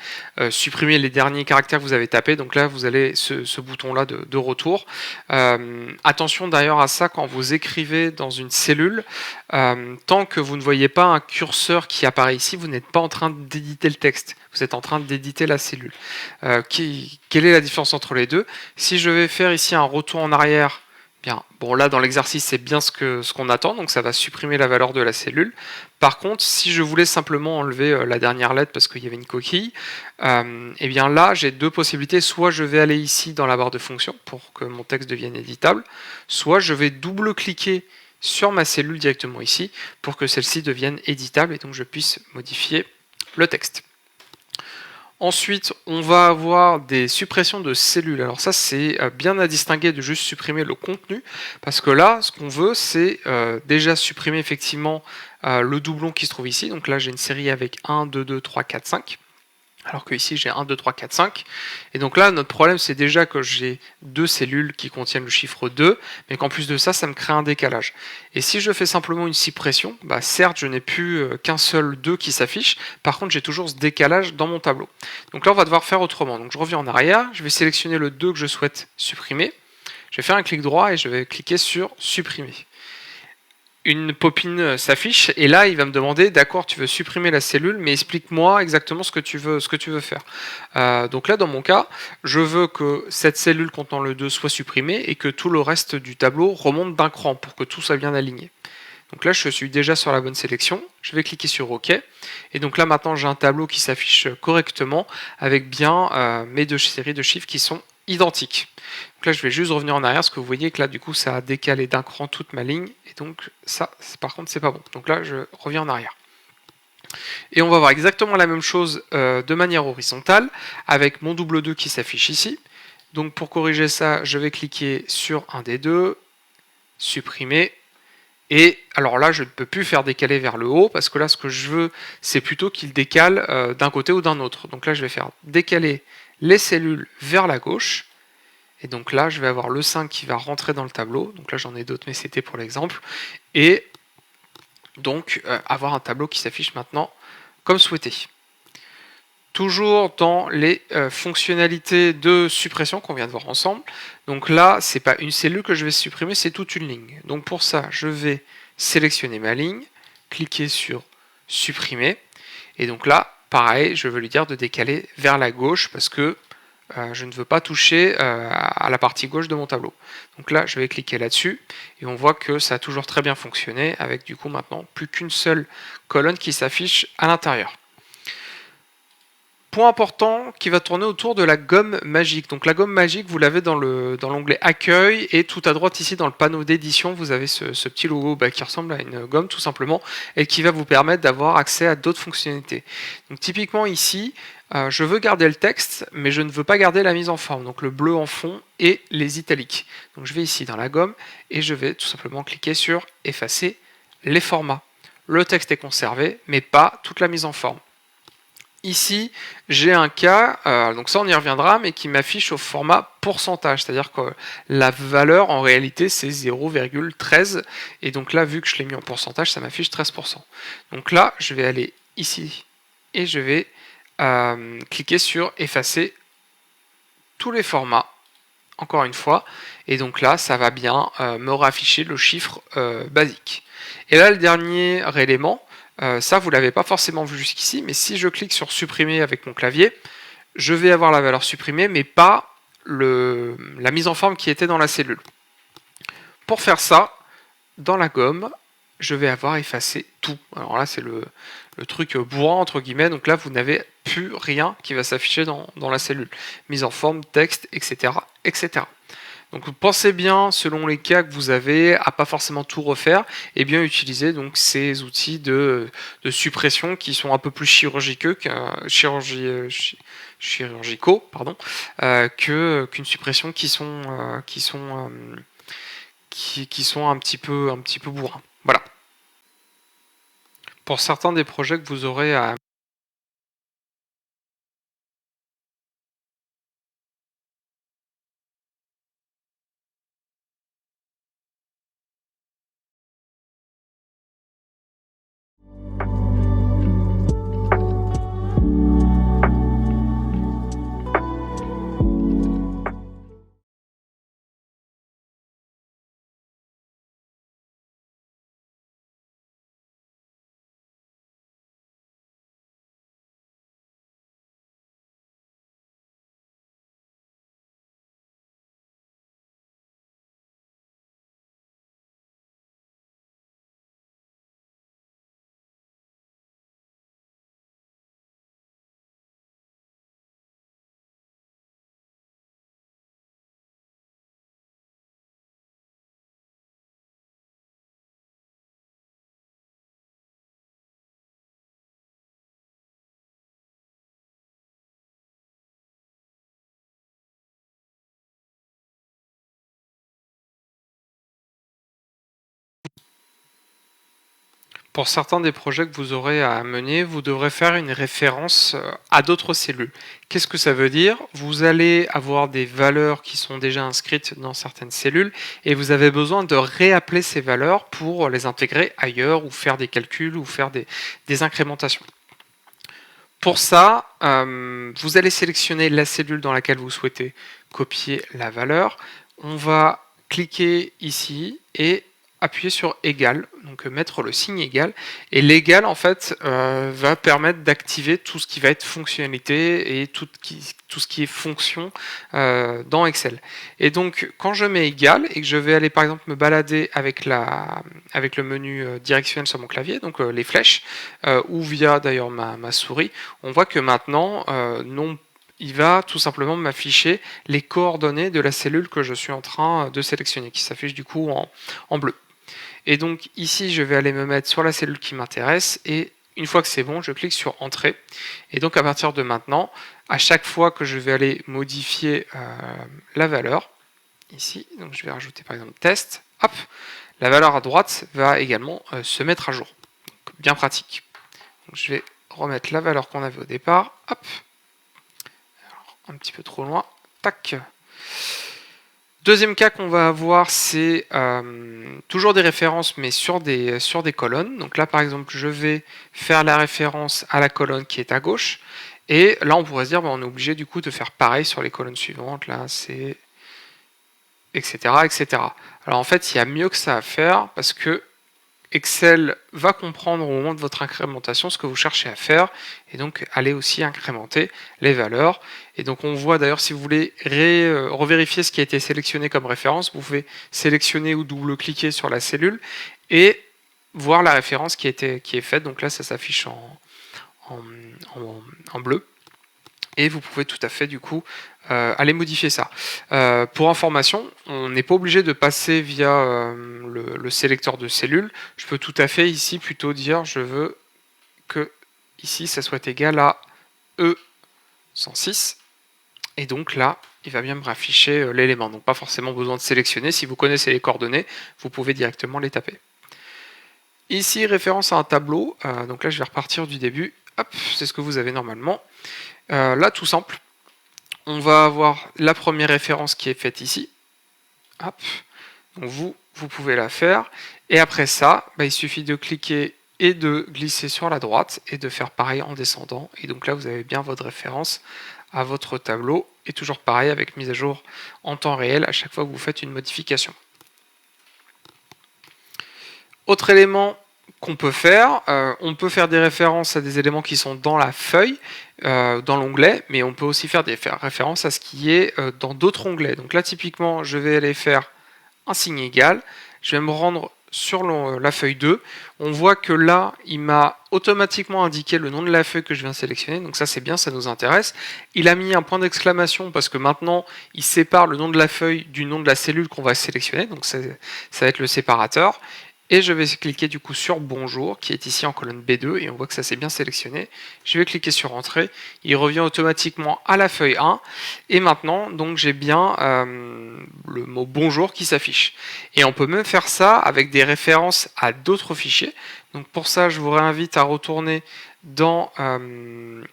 supprimer les derniers caractères que vous avez tapés. Donc là, vous allez ce bouton-là de retour. Attention d'ailleurs à ça quand vous écrivez dans une cellule. Tant que vous ne voyez pas un curseur qui apparaît ici, vous n'êtes pas en train d'éditer le texte. Vous êtes en train d'éditer la cellule. Quelle est la différence entre les deux? Si je vais faire ici un retour en arrière, bien, bon là dans l'exercice c'est bien ce qu'on attend, donc ça va supprimer la valeur de la cellule. Par contre, si je voulais simplement enlever la dernière lettre parce qu'il y avait une coquille, et bien là j'ai deux possibilités. Soit je vais aller ici dans la barre de fonction pour que mon texte devienne éditable, soit je vais double-cliquer sur ma cellule directement ici pour que celle-ci devienne éditable et donc je puisse modifier le texte. Ensuite, on va avoir des suppressions de cellules. Alors ça, c'est bien à distinguer de juste supprimer le contenu, parce que là, ce qu'on veut, c'est déjà supprimer effectivement le doublon qui se trouve ici. Donc là, j'ai une série avec 1, 2, 2, 3, 4, 5. Alors que ici j'ai 1, 2, 3, 4, 5. Et donc là, notre problème, c'est déjà que j'ai deux cellules qui contiennent le chiffre 2, mais qu'en plus de ça, ça me crée un décalage. Et si je fais simplement une suppression, certes, je n'ai plus qu'un seul 2 qui s'affiche, par contre, j'ai toujours ce décalage dans mon tableau. Donc là, on va devoir faire autrement. Donc je reviens en arrière, je vais sélectionner le 2 que je souhaite supprimer, je vais faire un clic droit et je vais cliquer sur supprimer. Une pop-in s'affiche et là il va me demander d'accord, tu veux supprimer la cellule, mais explique-moi exactement ce que tu veux faire. Donc là dans mon cas, je veux que cette cellule contenant le 2 soit supprimée et que tout le reste du tableau remonte d'un cran pour que tout soit bien aligné. Donc là je suis déjà sur la bonne sélection, je vais cliquer sur OK, et donc là maintenant j'ai un tableau qui s'affiche correctement avec bien mes deux séries de chiffres qui sont identiques. Donc là je vais juste revenir en arrière parce que vous voyez que là du coup ça a décalé d'un cran toute ma ligne, et donc ça par contre c'est pas bon. Donc là je reviens en arrière. Et on va voir exactement la même chose de manière horizontale avec mon double 2 qui s'affiche ici. Donc pour corriger ça, je vais cliquer sur un des deux, supprimer. Et alors là, je ne peux plus faire décaler vers le haut, parce que là, ce que je veux, c'est plutôt qu'il décale d'un côté ou d'un autre. Donc là, je vais faire décaler les cellules vers la gauche. Et donc là, je vais avoir le 5 qui va rentrer dans le tableau. Donc là, j'en ai d'autres, mais c'était pour l'exemple. Et donc, avoir un tableau qui s'affiche maintenant comme souhaité. Toujours dans les fonctionnalités de suppression qu'on vient de voir ensemble. Donc là, c'est pas une cellule que je vais supprimer, c'est toute une ligne. Donc pour ça, je vais sélectionner ma ligne, cliquer sur supprimer, et donc là, pareil, je veux lui dire de décaler vers la gauche parce que je ne veux pas toucher à la partie gauche de mon tableau. Donc là, je vais cliquer là-dessus, et on voit que ça a toujours très bien fonctionné, avec du coup maintenant plus qu'une seule colonne qui s'affiche à l'intérieur. Point important qui va tourner autour de la gomme magique. Donc la gomme magique, vous l'avez dans l'onglet accueil, et tout à droite ici dans le panneau d'édition, vous avez ce petit logo qui ressemble à une gomme tout simplement, et qui va vous permettre d'avoir accès à d'autres fonctionnalités. Donc typiquement ici, je veux garder le texte, mais je ne veux pas garder la mise en forme, donc le bleu en fond et les italiques. Donc je vais ici dans la gomme et je vais tout simplement cliquer sur effacer les formats. Le texte est conservé, mais pas toute la mise en forme. Ici, j'ai un cas, donc ça on y reviendra, mais qui m'affiche au format pourcentage, c'est-à-dire que la valeur en réalité c'est 0,13, et donc là vu que je l'ai mis en pourcentage, ça m'affiche 13%. Donc là, je vais aller ici et je vais cliquer sur effacer tous les formats, encore une fois, et donc là ça va bien me rafficher le chiffre basique. Et là le dernier élément, ça vous l'avez pas forcément vu jusqu'ici, mais si je clique sur supprimer avec mon clavier, je vais avoir la valeur supprimée, mais pas la mise en forme qui était dans la cellule. Pour faire ça, dans la gomme, je vais avoir effacé tout. Alors là, c'est le truc bourrin, entre guillemets. Donc là, vous n'avez plus rien qui va s'afficher dans la cellule. Mise en forme, texte, etc., etc. Donc pensez bien, selon les cas que vous avez, à pas forcément tout refaire, et bien utiliser donc ces outils de suppression qui sont un peu plus chirurgicaux qu'une suppression qui sont un petit peu bourrins. Voilà. Pour certains des projets que vous aurez à Pour certains des projets que vous aurez à mener, vous devrez faire une référence à d'autres cellules. Qu'est-ce que ça veut dire? Vous allez avoir des valeurs qui sont déjà inscrites dans certaines cellules et vous avez besoin de réappeler ces valeurs pour les intégrer ailleurs ou faire des calculs ou faire des incrémentations. Pour ça, vous allez sélectionner la cellule dans laquelle vous souhaitez copier la valeur. On va cliquer ici et appuyer sur égal, donc mettre le signe égal. Et l'égal, en fait, va permettre d'activer tout ce qui va être fonctionnalité et tout ce qui est fonction dans Excel. Et donc, quand je mets égal et que je vais aller, par exemple, me balader avec le menu directionnel sur mon clavier, donc les flèches, ou via d'ailleurs ma souris, on voit que maintenant, il va tout simplement m'afficher les coordonnées de la cellule que je suis en train de sélectionner, qui s'affiche du coup en bleu. Et donc ici, je vais aller me mettre sur la cellule qui m'intéresse et une fois que c'est bon, je clique sur Entrée. Et donc à partir de maintenant, à chaque fois que je vais aller modifier la valeur, ici, donc je vais rajouter par exemple test, hop, la valeur à droite va également se mettre à jour. Donc, bien pratique. Donc, je vais remettre la valeur qu'on avait au départ, hop, alors, un petit peu trop loin, tac. Deuxième cas qu'on va avoir, c'est toujours des références, mais sur des colonnes. Donc là, par exemple, je vais faire la référence à la colonne qui est à gauche. Et là, on pourrait se dire, on est obligé du coup de faire pareil sur les colonnes suivantes. Là, c'est etc., etc. Alors en fait, il y a mieux que ça à faire parce que Excel va comprendre au moment de votre incrémentation ce que vous cherchez à faire et donc aller aussi incrémenter les valeurs. Et donc on voit d'ailleurs, si vous voulez revérifier ce qui a été sélectionné comme référence, vous pouvez sélectionner ou double-cliquer sur la cellule et voir la référence qui est faite. Donc là, ça s'affiche en bleu. Et vous pouvez tout à fait du coup aller modifier ça. Pour information, on n'est pas obligé de passer via le sélecteur de cellules. Je peux tout à fait ici plutôt dire je veux que ici ça soit égal à E106. Et donc là, il va bien me afficher l'élément. Donc pas forcément besoin de sélectionner. Si vous connaissez les coordonnées, vous pouvez directement les taper. Ici, référence à un tableau. Donc là, je vais repartir du début. Hop, c'est ce que vous avez normalement. Là, tout simple, on va avoir la première référence qui est faite ici. Hop. Donc vous pouvez la faire. Et après ça, il suffit de cliquer et de glisser sur la droite et de faire pareil en descendant. Et donc là, vous avez bien votre référence à votre tableau. Et toujours pareil avec mise à jour en temps réel à chaque fois que vous faites une modification. Autre élément qu'on peut faire, on peut faire des références à des éléments qui sont dans la feuille, dans l'onglet, mais on peut aussi faire des références à ce qui est dans d'autres onglets. Donc là, typiquement, je vais aller faire un signe égal, je vais me rendre sur la feuille 2, on voit que là, il m'a automatiquement indiqué le nom de la feuille que je viens de sélectionner, donc ça c'est bien, ça nous intéresse. Il a mis un point d'exclamation parce que maintenant, il sépare le nom de la feuille du nom de la cellule qu'on va sélectionner, donc ça va être le séparateur. Et je vais cliquer du coup sur Bonjour, qui est ici en colonne B2, et on voit que ça s'est bien sélectionné. Je vais cliquer sur Entrée, il revient automatiquement à la feuille 1, et maintenant, donc j'ai bien le mot Bonjour qui s'affiche. Et on peut même faire ça avec des références à d'autres fichiers. Donc pour ça, je vous réinvite à retourner dans le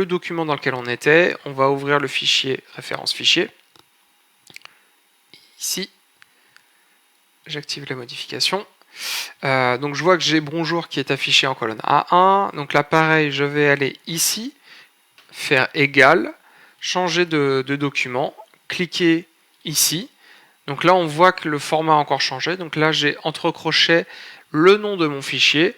document dans lequel on était. On va ouvrir le fichier référence fichier, ici. J'active la modification. Donc je vois que j'ai Bonjour qui est affiché en colonne A1. Donc là pareil, je vais aller ici, faire égal, changer de document, cliquer ici. Donc là on voit que le format a encore changé. Donc là j'ai entre crochets le nom de mon fichier,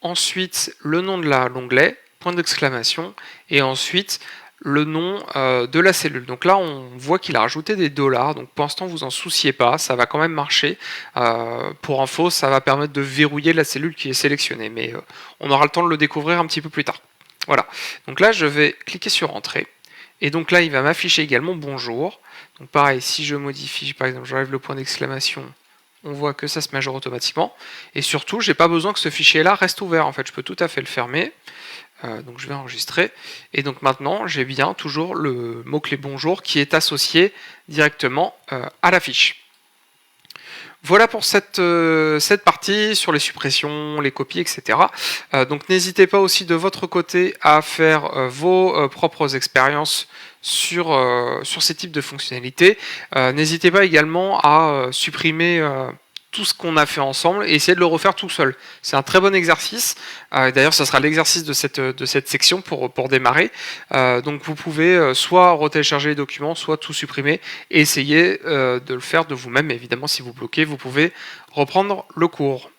ensuite le nom de l'onglet, point d'exclamation, et ensuite le nom de la cellule. Donc là, on voit qu'il a rajouté des dollars. Donc pour l'instant, vous en souciez pas, ça va quand même marcher. Pour info, ça va permettre de verrouiller la cellule qui est sélectionnée, mais on aura le temps de le découvrir un petit peu plus tard. Voilà. Donc là, je vais cliquer sur Entrée. Et donc là, il va m'afficher également Bonjour. Donc pareil, si je modifie, par exemple, j'enlève le point d'exclamation, on voit que ça se met à jour automatiquement. Et surtout, j'ai pas besoin que ce fichier-là reste ouvert. En fait, je peux tout à fait le fermer. Donc je vais enregistrer, et donc maintenant j'ai bien toujours le mot-clé Bonjour qui est associé directement à la fiche. Voilà pour cette partie sur les suppressions, les copies, etc. Donc n'hésitez pas aussi de votre côté à faire vos propres expériences sur ces types de fonctionnalités. N'hésitez pas également à supprimer tout ce qu'on a fait ensemble et essayer de le refaire tout seul. C'est un très bon exercice. D'ailleurs, ce sera l'exercice de cette section pour démarrer. Donc vous pouvez soit retélécharger les documents, soit tout supprimer et essayer de le faire de vous-même. Évidemment, si vous bloquez, vous pouvez reprendre le cours.